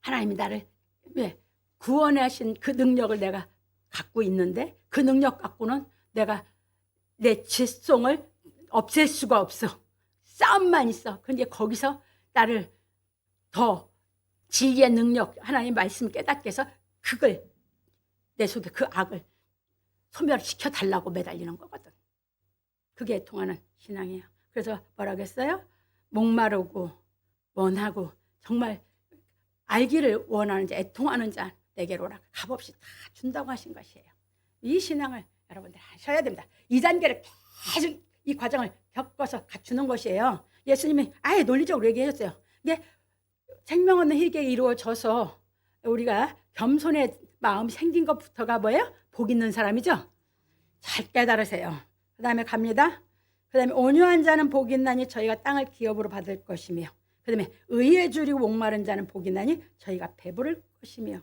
하나님이 나를 왜 구원하신 그 능력을 내가 갖고 있는데 그 능력 갖고는 내가 내 죄성을 없앨 수가 없어. 싸움만 있어. 근데 거기서 나를 더 진리의 능력, 하나님 말씀을 깨닫게 해서 그걸 내 속에 그 악을 소멸시켜 달라고 매달리는 거거든. 그게 애통하는 신앙이에요. 그래서 뭐라고 했어요? 목마르고 원하고 정말 알기를 원하는 자, 애통하는 자 내게로 오라. 값없이 다 준다고 하신 것이에요. 이 신앙을 여러분들 하셔야 됩니다. 이 단계를 계속 이 과정을 겪어서 갖추는 것이에요. 예수님이 아예 논리적으로 얘기하셨어요. 이게 생명 없는 희게 이루어져서 우리가 겸손의 마음이 생긴 것부터가 뭐예요? 복 있는 사람이죠. 잘 깨달으세요. 그 다음에 갑니다. 그 다음에 온유한 자는 복이 있나니 저희가 땅을 기업으로 받을 것이며, 그 다음에 의에 줄이고 목마른 자는 복이 있나니 저희가 배부를 것이며,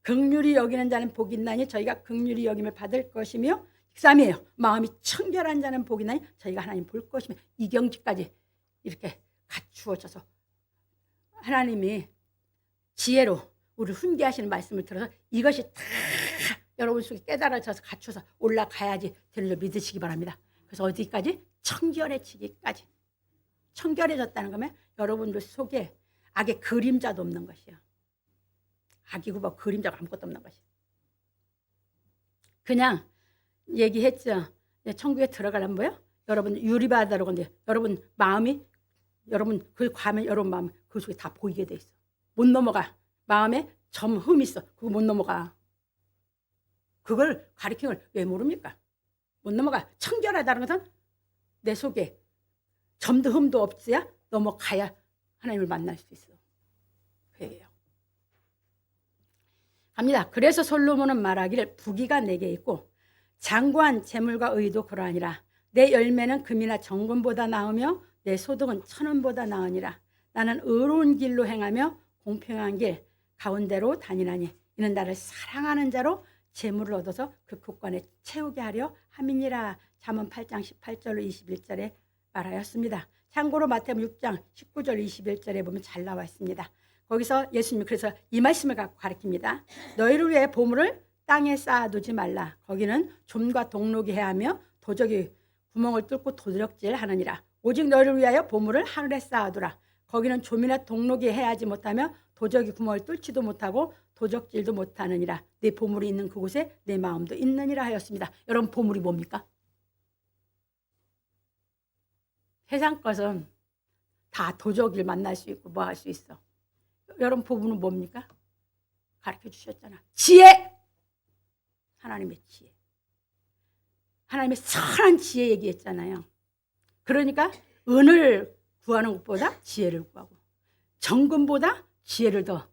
긍휼히 여기는 자는 복이 있나니 저희가 긍휼히 여김을 받을 것이며, 13이에요. 마음이 청결한 자는 복이 있나니 저희가 하나님 볼 것이며. 이 경지까지 이렇게 갖추어져서 하나님이 지혜로 우리를 훈계하시는 말씀을 들어서 이것이 다 여러분 속에 깨달아져서 갖춰서 올라가야지 되는 줄 믿으시기 바랍니다. 그래서 어디까지? 청결해지기까지. 청결해졌다는 거면 여러분들 속에 악의 그림자도 없는 것이요. 악이고 뭐 그림자가 아무것도 없는 것이요. 그냥 얘기했죠. 천국에 들어가려면 뭐요? 여러분 유리바다로 건데 여러분 마음이 여러분 그 가면 여러분 마음 그 속에 다 보이게 돼 있어. 못 넘어가. 마음에 점 흠 있어. 그거 못 넘어가. 그걸 가리킴을 왜 모릅니까? 못 넘어가. 청결하다는 것은 내 속에 점도 흠도 없어야 넘어가야 하나님을 만날 수 있어. 그래요. 갑니다. 그래서 솔로몬은 말하기를 부귀가 내게 있고 장구한 재물과 의도 그러하니라. 내 열매는 금이나 정금보다 나으며 내 소득은 천원보다 나으니라. 나는 의로운 길로 행하며 공평한 길 가운데로 다니나니 이는 나를 사랑하는 자로 재물을 얻어서 그 국권에 채우게 하려 함이니라. 잠언 8장 18절로 21절에 말하였습니다. 참고로 마태복음 6장 19절 21절에 보면 잘 나와 있습니다. 거기서 예수님이 그래서 이 말씀을 갖고 가르칩니다. 너희를 위해 보물을 땅에 쌓아두지 말라. 거기는 좀과 동록이 해하며 도적이 구멍을 뚫고 도적질 하느니라. 오직 너희를 위하여 보물을 하늘에 쌓아두라. 거기는 좀이나 동록이 해하지 못하며 도적이 구멍을 뚫지도 못하고 도적질도 못하느니라. 내 보물이 있는 그곳에 내 마음도 있느니라 하였습니다. 여러분 보물이 뭡니까? 세상 것은 다 도적을 만날 수 있고 뭐 할 수 있어. 여러분 보물은 뭡니까? 가르쳐 주셨잖아. 지혜! 하나님의 지혜. 하나님의 선한 지혜 얘기했잖아요. 그러니까 은을 구하는 것보다 지혜를 구하고 정금보다 지혜를 더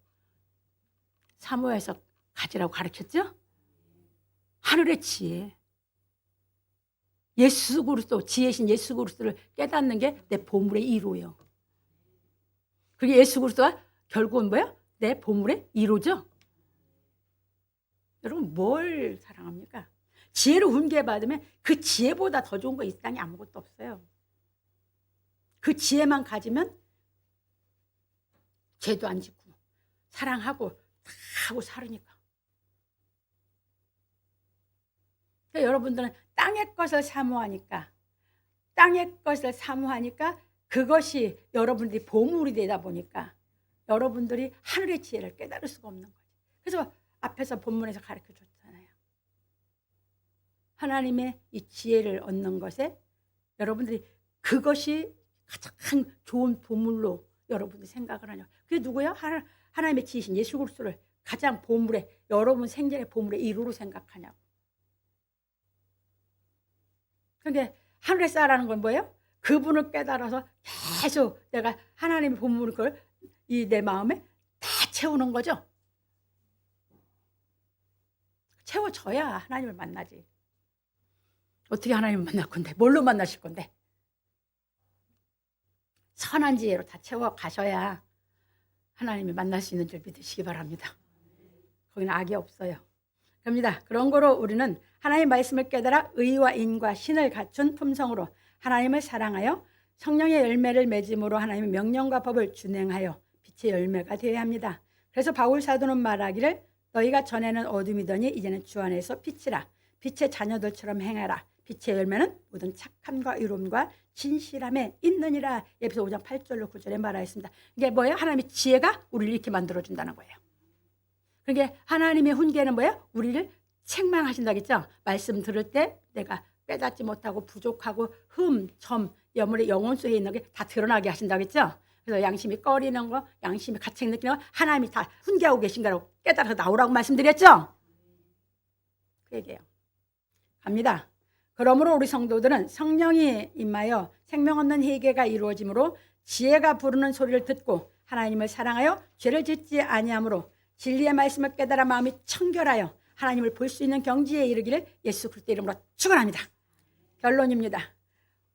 사모해서 가지라고 가르쳤죠? 하늘의 지혜. 예수 그리스도, 지혜신 예수 그리스도를 깨닫는 게 내 보물의 1호예요. 그게 예수 그리스도가 결국은 뭐야? 내 보물의 1호죠? 여러분 뭘 사랑합니까? 지혜로 훈계받으면 그 지혜보다 더 좋은 거 이 땅에 아무것도 없어요. 그 지혜만 가지면 죄도 안 짓고 사랑하고 다 하고 살으니까. 그러니까 여러분들은 땅의 것을 사모하니까 그것이 여러분들이 보물이 되다 보니까 여러분들이 하늘의 지혜를 깨달을 수가 없는 거죠. 그래서 앞에서 본문에서 가르쳐 줬잖아요. 하나님의 이 지혜를 얻는 것에 여러분들이 그것이 가장 좋은 보물로 여러분들이 생각을 하냐. 그게 누구야? 하나님의 지혜신 예수 그리스도를 가장 보물의 여러분 생전의 보물의 1호로 생각하냐고. 그러니까 하늘에 쌓으라는 건 뭐예요? 그분을 깨달아서 계속 내가 하나님의 보물을 그걸 이 내 마음에 다 채우는 거죠. 채워져야 하나님을 만나지. 어떻게 하나님을 만날 건데? 뭘로 만나실 건데? 선한 지혜로 다 채워 가셔야 하나님을 만날 수 있는 줄 믿으시기 바랍니다. 거기는 악이 없어요. 그럽니다. 그런 거로 우리는 하나님의 말씀을 깨달아 의와 인과 신을 갖춘 품성으로 하나님을 사랑하여 성령의 열매를 맺음으로 하나님의 명령과 법을 준행하여 빛의 열매가 되어야 합니다. 그래서 바울 사도는 말하기를 너희가 전에는 어둠이더니 이제는 주 안에서 빛이라. 빛의 자녀들처럼 행하라. 빛의 열매는 모든 착함과 의로움과 진실함에 있느니라. 에베소 5장 8절로 9절에 말하였습니다. 이게 뭐예요? 하나님의 지혜가 우리를 이렇게 만들어준다는 거예요. 그러니까 하나님의 훈계는 뭐예요? 우리를 책망하신다겠죠. 말씀 들을 때 내가 깨닫지 못하고 부족하고 점, 여물의 영혼 속에 있는 게 다 드러나게 하신다고 했죠. 그래서 양심이 꺼리는 거, 양심이 가책 느끼는 거 하나님이 다 훈계하고 계신 거라고 깨달아서 나오라고 말씀드렸죠. 그 얘기예요. 갑니다. 그러므로 우리 성도들은 성령이 임하여 생명 얻는 회개가 이루어지므로 지혜가 부르는 소리를 듣고 하나님을 사랑하여 죄를 짓지 아니하므로 진리의 말씀을 깨달아 마음이 청결하여 하나님을 볼 수 있는 경지에 이르기를 예수 그리스도 이름으로 축원합니다. 결론입니다.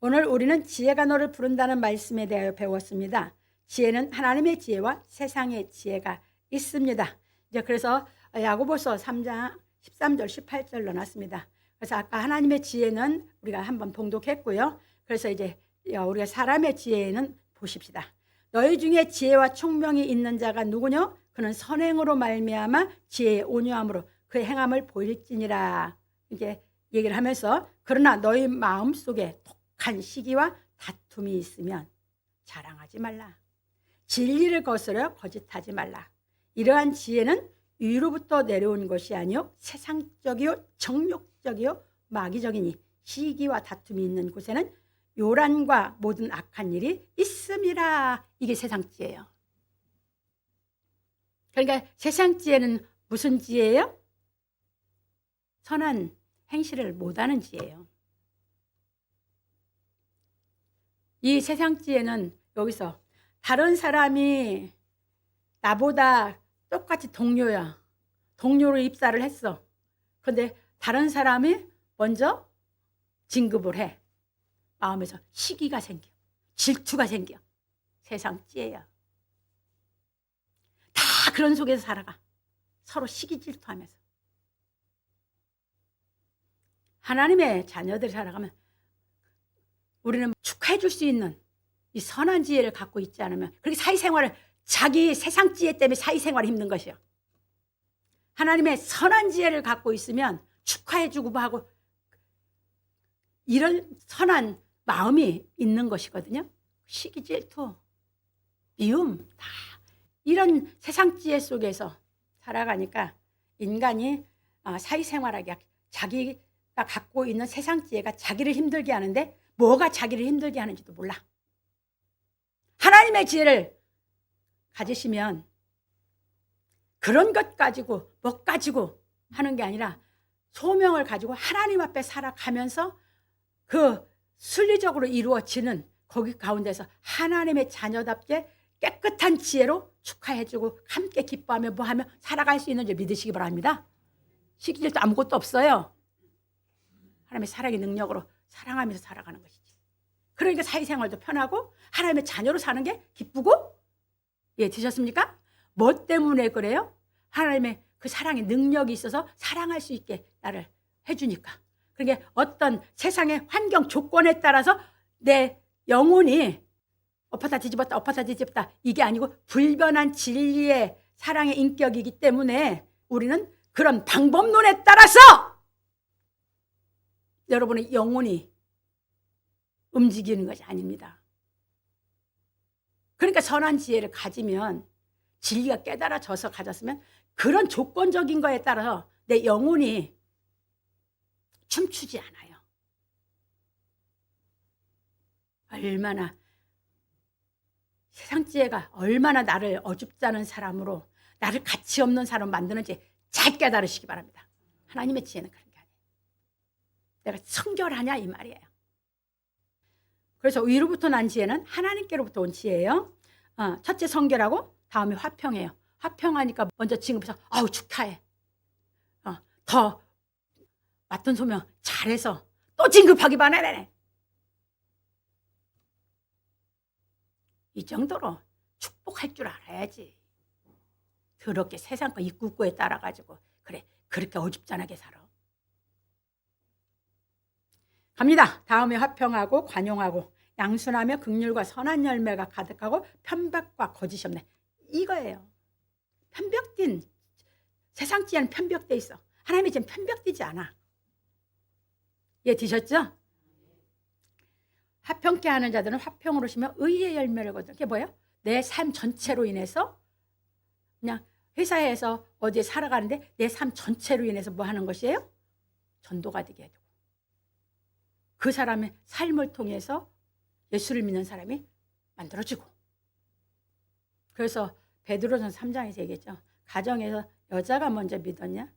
오늘 우리는 지혜가 너를 부른다는 말씀에 대하여 배웠습니다. 지혜는 하나님의 지혜와 세상의 지혜가 있습니다. 이제 그래서 야고보서 3장 13절 18절 넣어놨습니다. 그래서 아까 하나님의 지혜는 우리가 한번 봉독했고요. 그래서 이제 우리가 사람의 지혜는 보십시다. 너희 중에 지혜와 총명이 있는 자가 누구냐? 그는 선행으로 말미암아 지혜의 온유함으로 그 행함을 보일지니라. 이렇게 얘기를 하면서 그러나 너희 마음속에 독한 시기와 다툼이 있으면 자랑하지 말라. 진리를 거스려 거짓하지 말라. 이러한 지혜는 위로부터 내려온 것이 아니요 세상적이요 정욕적이요 마귀적이니 시기와 다툼이 있는 곳에는 요란과 모든 악한 일이 있음이라. 이게 세상 지혜예요. 그러니까 세상 지혜는 무슨 지혜예요? 선한 행실을 못하는 지혜예요. 이 세상 지혜는 여기서 다른 사람이 나보다 똑같이 동료야. 동료로 입사를 했어. 그런데 다른 사람이 먼저 진급을 해. 마음에서 시기가 생겨. 질투가 생겨. 세상 지혜야. 다 그런 속에서 살아가. 서로 시기 질투하면서. 하나님의 자녀들이 살아가면 우리는 축하해 줄 수 있는 이 선한 지혜를 갖고 있지 않으면 그렇게 사회생활을 자기 세상 지혜 때문에 사회생활이 힘든 것이요. 하나님의 선한 지혜를 갖고 있으면 축하해 주고 하고 이런 선한 마음이 있는 것이거든요. 시기 질투, 미움 다 이런 세상 지혜 속에서 살아가니까 인간이 사회생활하기 자기가 갖고 있는 세상 지혜가 자기를 힘들게 하는데 뭐가 자기를 힘들게 하는지도 몰라. 하나님의 지혜를 가지시면 그런 것 가지고 뭐 가지고 하는 게 아니라 소명을 가지고 하나님 앞에 살아가면서 그 순리적으로 이루어지는 거기 가운데서 하나님의 자녀답게 깨끗한 지혜로 축하해주고 함께 기뻐하며 뭐하며 살아갈 수 있는 줄 믿으시기 바랍니다. 시기질도 아무것도 없어요. 하나님의 사랑의 능력으로 사랑하면서 살아가는 것이지. 그러니까 사회생활도 편하고 하나님의 자녀로 사는 게 기쁘고 예, 드셨습니까? 뭐 때문에 그래요? 하나님의 그 사랑의 능력이 있어서 사랑할 수 있게 나를 해주니까. 그러니까 어떤 세상의 환경 조건에 따라서 내 영혼이 엎었다 뒤집었다 이게 아니고 불변한 진리의 사랑의 인격이기 때문에 우리는 그런 방법론에 따라서 여러분의 영혼이 움직이는 것이 아닙니다. 그러니까 선한 지혜를 가지면 진리가 깨달아져서 가졌으면 그런 조건적인 거에 따라서 내 영혼이 춤추지 않아요. 얼마나 세상 지혜가 얼마나 나를 어줍지 않은 사람으로 나를 가치 없는 사람 만드는지 잘 깨달으시기 바랍니다. 하나님의 지혜는 그런 게 아니에요. 내가 성결하냐 이 말이에요. 그래서 위로부터 난 지혜는 하나님께로부터 온 지혜예요. 첫째 성결하고 다음에 화평해요. 화평하니까 먼저 진급해서 아우 축하해. 더 맡은 소명 잘해서 또 진급하기 바라네. 이 정도로 축복할 줄 알아야지. 더럽게 세상 거 입구에 따라가지고 그래 그렇게 어줍잖하게 살아. 갑니다. 다음에 화평하고 관용하고 양순하며 긍휼과 선한 열매가 가득하고 편박과 거짓이 없네. 이거예요. 편벽된 세상 지혜는 편벽돼 있어. 하나님의 지혜는 편벽되지 않아. 예, 드셨죠? 화평케 하는 자들은 화평으로 쉬며 의의 열매를 거두는 게 뭐예요? 내 삶 전체로 인해서 그냥 회사에서 어디에 살아가는데 내 삶 전체로 인해서 뭐 하는 것이에요? 전도가 되게 해주고 그 사람의 삶을 통해서 예수를 믿는 사람이 만들어지고. 그래서 베드로전서 3장에서 얘기했죠. 가정에서 여자가 먼저 믿었냐?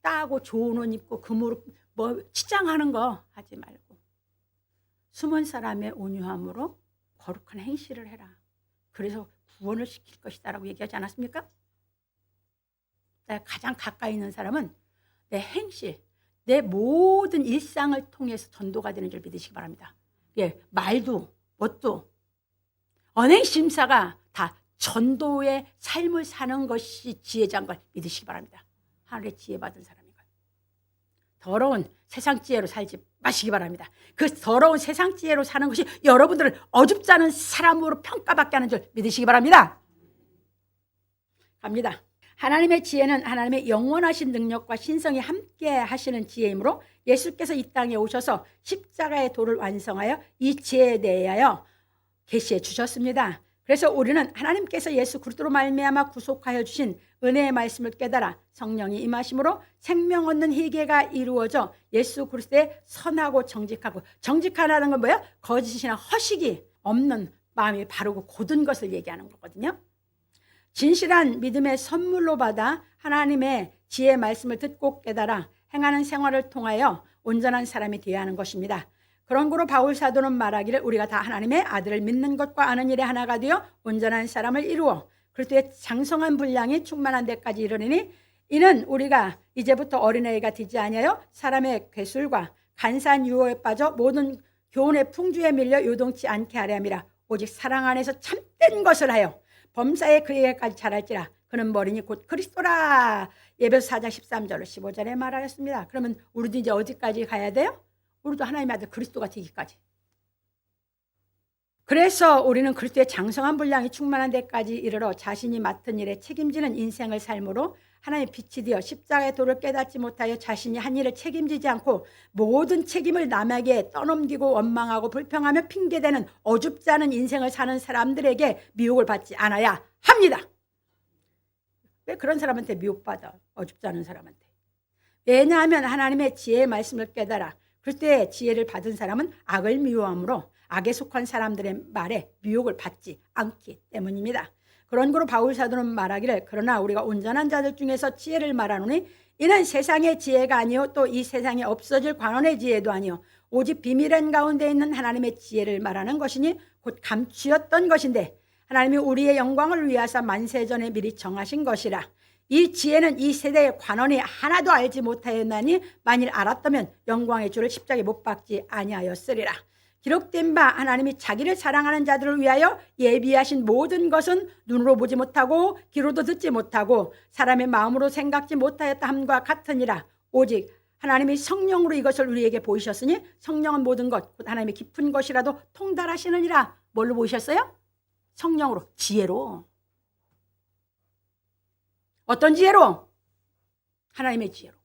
따고 좋은 옷 입고 금으로 뭐 치장하는 거 하지 말고 숨은 사람의 온유함으로 거룩한 행실을 해라. 그래서 구원을 시킬 것이다라고 얘기하지 않았습니까? 가장 가까이 있는 사람은 내 행실, 내 모든 일상을 통해서 전도가 되는 줄 믿으시기 바랍니다. 예, 말도 뭣도 언행심사가 다 전도의 삶을 사는 것이 지혜자인 걸 믿으시기 바랍니다. 하늘의 지혜 받은 사람인 걸. 더러운 세상 지혜로 살지 마시기 바랍니다. 그 더러운 세상 지혜로 사는 것이 여러분들을 어줍지 않은 사람으로 평가받게 하는 줄 믿으시기 바랍니다. 갑니다. 하나님의 지혜는 하나님의 영원하신 능력과 신성이 함께 하시는 지혜이므로 예수께서 이 땅에 오셔서 십자가의 도를 완성하여 이 지혜에 대하여 계시해 주셨습니다. 그래서 우리는 하나님께서 예수 그리스도로 말미암아 구속하여 주신 은혜의 말씀을 깨달아 성령이 임하심으로 생명 얻는 희계가 이루어져 예수 그리스도의 선하고 정직하다는 건 뭐예요? 거짓이나 허식이 없는 마음이 바르고 곧은 것을 얘기하는 거거든요. 진실한 믿음의 선물로 받아 하나님의 지혜의 말씀을 듣고 깨달아 행하는 생활을 통하여 온전한 사람이 되어야 하는 것입니다. 그런 거로 바울 사도는 말하기를 우리가 다 하나님의 아들을 믿는 것과 아는 일에 하나가 되어 온전한 사람을 이루어 그리스도의 장성한 분량이 충만한 데까지 이르리니 이는 우리가 이제부터 어린아이가 되지 아니하여 사람의 괴술과 간사한 유혹에 빠져 모든 교훈의 풍주에 밀려 요동치 않게 하려 함이라. 오직 사랑 안에서 참된 것을 하여 범사에 그에게까지 자랄지라. 그는 머리니 곧 그리스도라. 에베소 4장 13절로 15절에 말하였습니다. 그러면 우리도 이제 어디까지 가야 돼요? 우리도 하나님의 아들 그리스도가 되기까지. 그래서 우리는 그리스도의 장성한 분량이 충만한 데까지 이르러 자신이 맡은 일에 책임지는 인생을 삶으로 하나님의 빛이 되어 십자가의 도를 깨닫지 못하여 자신이 한 일을 책임지지 않고 모든 책임을 남에게 떠넘기고 원망하고 불평하며 핑계대는 어줍지 않은 인생을 사는 사람들에게 미혹을 받지 않아야 합니다. 왜 그런 사람한테 미혹받아? 어줍지 않은 사람한테. 왜냐하면 하나님의 지혜의 말씀을 깨달아 그리스도의 지혜를 받은 사람은 악을 미워함으로 악에 속한 사람들의 말에 미혹을 받지 않기 때문입니다. 그런 거로 바울 사도는 말하기를 그러나 우리가 온전한 자들 중에서 지혜를 말하노니 이는 세상의 지혜가 아니요 또 이 세상에 없어질 관원의 지혜도 아니요 오직 비밀한 가운데 있는 하나님의 지혜를 말하는 것이니 곧 감추었던 것인데 하나님이 우리의 영광을 위하사 만세전에 미리 정하신 것이라. 이 지혜는 이 세대의 관원이 하나도 알지 못하였나니 만일 알았다면 영광의 주를 십자가에 못 박지 아니하였으리라. 기록된 바 하나님이 자기를 사랑하는 자들을 위하여 예비하신 모든 것은 눈으로 보지 못하고 귀로도 듣지 못하고 사람의 마음으로 생각지 못하였다 함과 같으니라. 오직 하나님이 성령으로 이것을 우리에게 보이셨으니 성령은 모든 것 곧 하나님의 깊은 것이라도 통달하시느니라. 뭘로 보이셨어요? 성령으로, 지혜로. 어떤 지혜로? 하나님의 지혜로.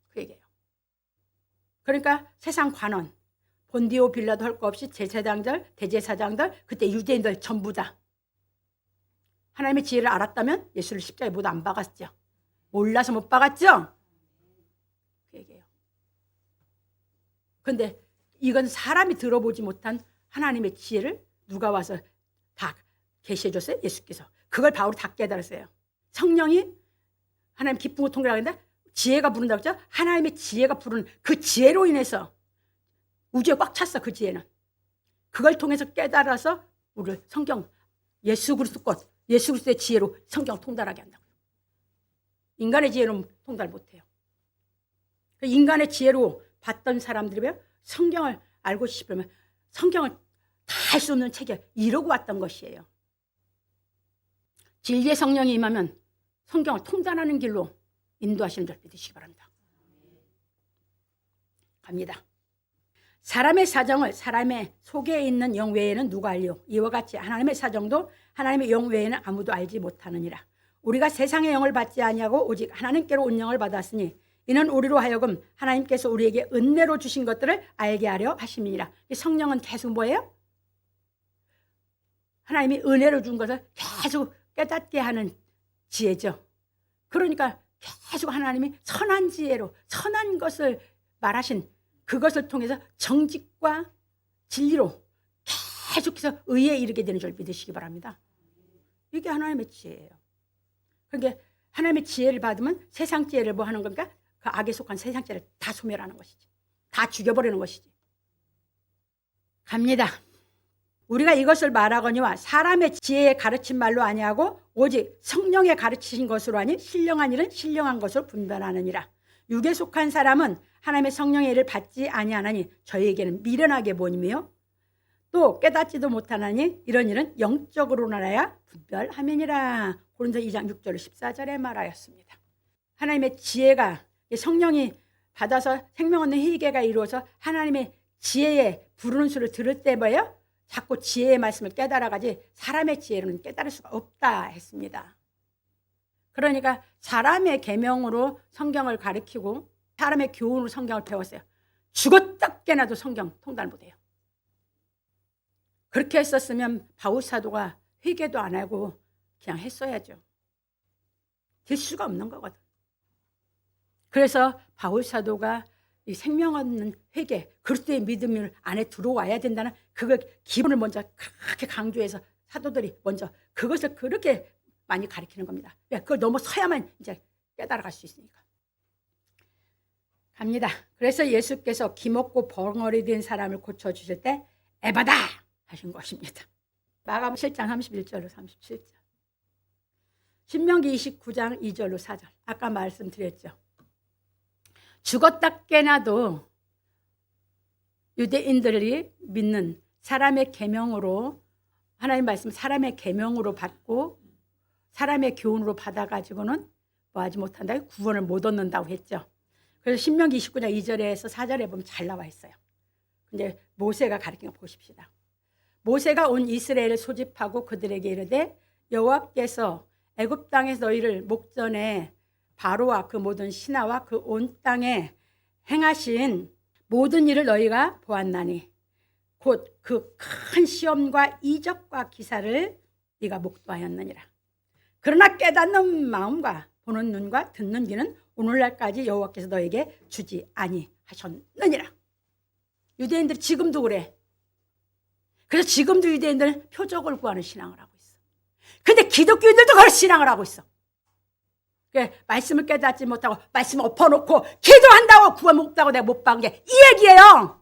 그 얘기예요. 그러니까 세상 관원 본디오 빌라도 할 거 없이 제사장들, 대제사장들, 그때 유대인들 전부 다 하나님의 지혜를 알았다면 예수를 십자가에 모두 안 박았죠. 몰라서 못 박았죠. 그 얘기예요. 그런데 이건 사람이 들어보지 못한 하나님의 지혜를 누가 와서 다 계시해 줬어요? 예수께서. 그걸 바울이 다 깨달았어요. 성령이 하나님 기쁜 거 통과를 하는데 지혜가 부른다고 했죠? 하나님의 지혜가 부르는 그 지혜로 인해서 우주에 꽉 찼어. 그 지혜는. 그걸 통해서 깨달아서 우리를 성경 예수 그리스도 것 예수 그리스도의 지혜로 성경 통달하게 한다고요. 인간의 지혜로는 통달 못해요. 인간의 지혜로 봤던 사람들이 성경을 알고 싶으면 성경을 다 할 수 없는 책에 이러고 왔던 것이에요. 진리의 성령이 임하면 성경을 통달하는 길로 인도하시는 줄 믿으시기 바랍니다. 갑니다. 사람의 사정을 사람의 속에 있는 영 외에는 누가 알리요? 이와 같이 하나님의 사정도 하나님의 영 외에는 아무도 알지 못하느니라. 우리가 세상의 영을 받지 아니하고 오직 하나님께로 온 영을 받았으니 이는 우리로 하여금 하나님께서 우리에게 은혜로 주신 것들을 알게 하려 하심이니라. 이 성령은 계속 뭐예요? 하나님이 은혜로 준 것을 계속 깨닫게 하는 지혜죠. 그러니까 계속 하나님이 선한 지혜로 선한 것을 말하신 그것을 통해서 정직과 진리로 계속해서 의에 이르게 되는 줄 믿으시기 바랍니다. 이게 하나님의 지혜예요. 그러니까 하나님의 지혜를 받으면 세상 지혜를 뭐 하는 겁니까? 그 악에 속한 세상 지혜를 다 소멸하는 것이지. 다 죽여버리는 것이지. 갑니다. 우리가 이것을 말하거니와 사람의 지혜에 가르친 말로 아니하고 오직 성령에 가르치신 것으로 하니 신령한 일은 신령한 것으로 분별하느니라. 육에 속한 사람은 하나님의 성령의 일을 받지 아니하나니 저희에게는 미련하게 보이며 또 깨닫지도 못하나니 이런 일은 영적으로 나라야 분별하면이라. 고린도 2장 6절 14절에 말하였습니다. 하나님의 지혜가 성령이 받아서 생명 얻는 희계가 이루어서 하나님의 지혜에 부르는 수를 들을 때 뭐예요? 자꾸 지혜의 말씀을 깨달아가지 사람의 지혜로는 깨달을 수가 없다 했습니다. 그러니까 사람의 계명으로 성경을 가르치고 사람의 교훈으로 성경을 배웠어요. 죽었다 깨나도 성경 통달 못해요. 그렇게 했었으면 바울 사도가 회개도 안 하고 그냥 했어야죠. 될 수가 없는 거거든. 그래서 바울 사도가 이 생명 얻는 회개, 그리스도의 믿음을 안에 들어와야 된다는 그걸 기본을 먼저 그렇게 강조해서 사도들이 먼저 그것을 그렇게 많이 가르치는 겁니다. 그걸 넘어서야만 이제 깨달아갈 수 있으니까. 갑니다. 그래서 예수께서 기먹고 벙어리 된 사람을 고쳐주실 때 에바다 하신 것입니다. 마가복음 7장 31절로 37절. 신명기 29장 2절로 4절. 아까 말씀드렸죠. 죽었다 깨나도 유대인들이 믿는 사람의 계명으로 하나님 말씀 사람의 계명으로 받고 사람의 교훈으로 받아가지고는 뭐하지 못한다. 구원을 못 얻는다고 했죠. 그래서 신명기 29장 2절에서 4절에 보면 잘 나와 있어요. 근데 모세가 가르친 거 보십시다. 모세가 온 이스라엘을 소집하고 그들에게 이르되 여호와께서 애굽 땅에서 너희를 목전에 바로와 그 모든 신하와 그 온 땅에 행하신 모든 일을 너희가 보았나니 곧 그 큰 시험과 이적과 기사를 네가 목도하였느니라. 그러나 깨닫는 마음과 보는 눈과 듣는 귀는 오늘날까지 여호와께서 너에게 주지 아니하셨느니라. 유대인들이 지금도 그래. 그래서 지금도 유대인들은 표적을 구하는 신앙을 하고 있어. 근데 기독교인들도 그런 신앙을 하고 있어. 말씀을 깨닫지 못하고 말씀을 엎어놓고 기도한다고 구원 못 받고 내가 못 받은 게 이 얘기예요.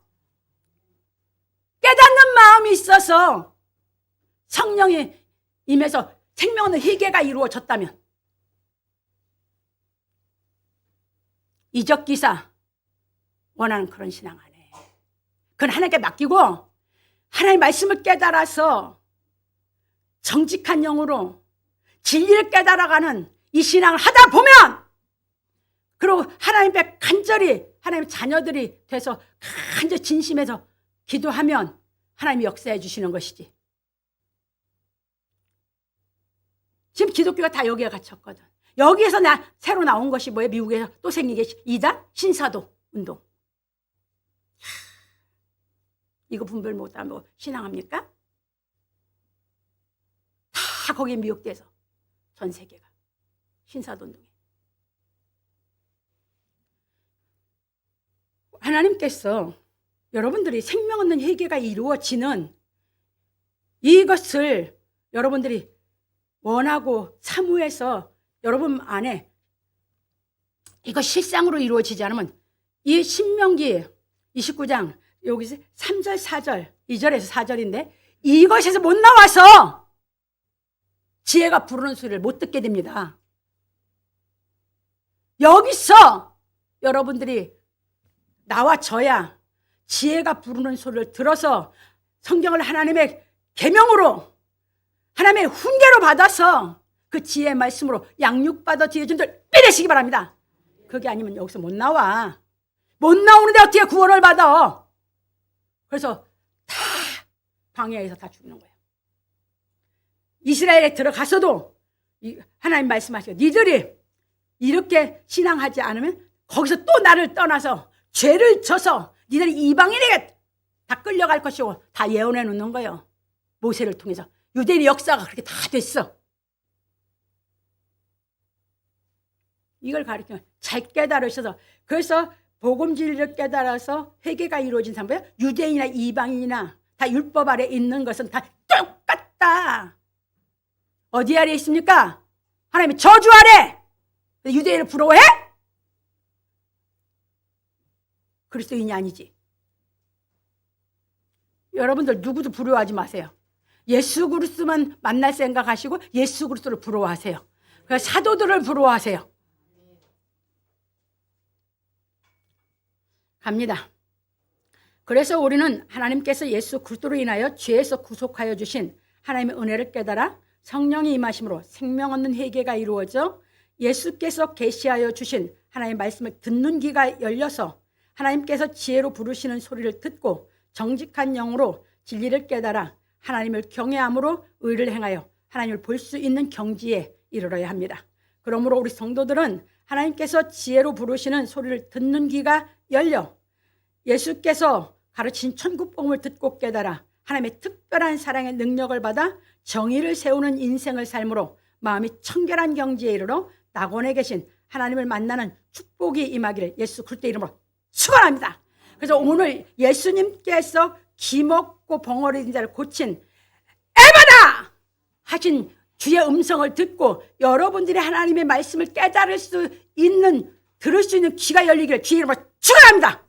깨닫는 마음이 있어서 성령이 임해서 생명 없는 희계가 이루어졌다면 이적 기사 원하는 그런 신앙 안 해. 그건 하나님께 맡기고 하나님의 말씀을 깨달아서 정직한 영으로 진리를 깨달아가는 이 신앙을 하다 보면 그리고 하나님 앞에 간절히 하나님의 자녀들이 돼서 간절히 진심에서 기도하면 하나님이 역사해 주시는 것이지. 지금 기독교가 다 여기에 갇혔거든. 여기에서 새로 나온 것이 뭐예요? 미국에서 또 생긴 게 이단 신사도 운동. 이거 분별 못하면 신앙합니까? 다 거기에 미혹돼서 전 세계가 신사도 운동에. 하나님께서 여러분들이 생명 없는 회개가 이루어지는 이것을 여러분들이 원하고 사모해서 여러분 안에 이거 실상으로 이루어지지 않으면 이 신명기 29장 여기서 3절 4절 2절에서 4절인데 이것에서 못 나와서 지혜가 부르는 소리를 못 듣게 됩니다. 여기서 여러분들이 나와져야 지혜가 부르는 소리를 들어서 성경을 하나님의 계명으로 하나님의 훈계로 받아서 그 지혜의 말씀으로 양육받아 지혜 준들 빼내시기 바랍니다. 그게 아니면 여기서 못 나와. 못 나오는데 어떻게 구원을 받아? 그래서 다 광야에서 다 죽는 거예요. 이스라엘에 들어가서도 하나님 말씀하시고 니들이 이렇게 신앙하지 않으면 거기서 또 나를 떠나서 죄를 져서 니들이 이방인에게 다 끌려갈 것이고 다 예언해 놓는 거예요. 모세를 통해서. 유대인의 역사가 그렇게 다 됐어. 이걸 가르치면 잘 깨달으셔서 그래서 복음 진리를 깨달아서 회개가 이루어진 사람은 유대인이나 이방인이나 다 율법 아래 있는 것은 다 똑같다. 어디 아래 있습니까? 하나님의 저주 아래. 유대인을 부러워해? 그리스도인이 아니지. 여러분들 누구도 부러워하지 마세요. 예수 그리스도만 만날 생각하시고 예수 그리스도를 부러워하세요. 그래서 사도들을 부러워하세요. 갑니다. 그래서 우리는 하나님께서 예수 그리스도로 인하여 죄에서 구속하여 주신 하나님의 은혜를 깨달아 성령이 임하심으로 생명 얻는 회개가 이루어져 예수께서 계시하여 주신 하나님의 말씀을 듣는 귀가 열려서 하나님께서 지혜로 부르시는 소리를 듣고 정직한 영으로 진리를 깨달아 하나님을 경외함으로 의를 행하여 하나님을 볼 수 있는 경지에 이르러야 합니다. 그러므로 우리 성도들은 하나님께서 지혜로 부르시는 소리를 듣는 귀가 열려 예수께서 가르친 천국 복음을 듣고 깨달아 하나님의 특별한 사랑의 능력을 받아 정의를 세우는 인생을 삶으로 마음이 청결한 경지에 이르러 낙원에 계신 하나님을 만나는 축복이 임하기를 예수 그리스도의 이름으로 축원합니다. 그래서 오늘 예수님께서 기먹고 벙어리인 자를 고친 에바다 하신 주의 음성을 듣고 여러분들이 하나님의 말씀을 깨달을 수 있는 들을 수 있는 귀가 열리기를 주의 이름으로 축원합니다.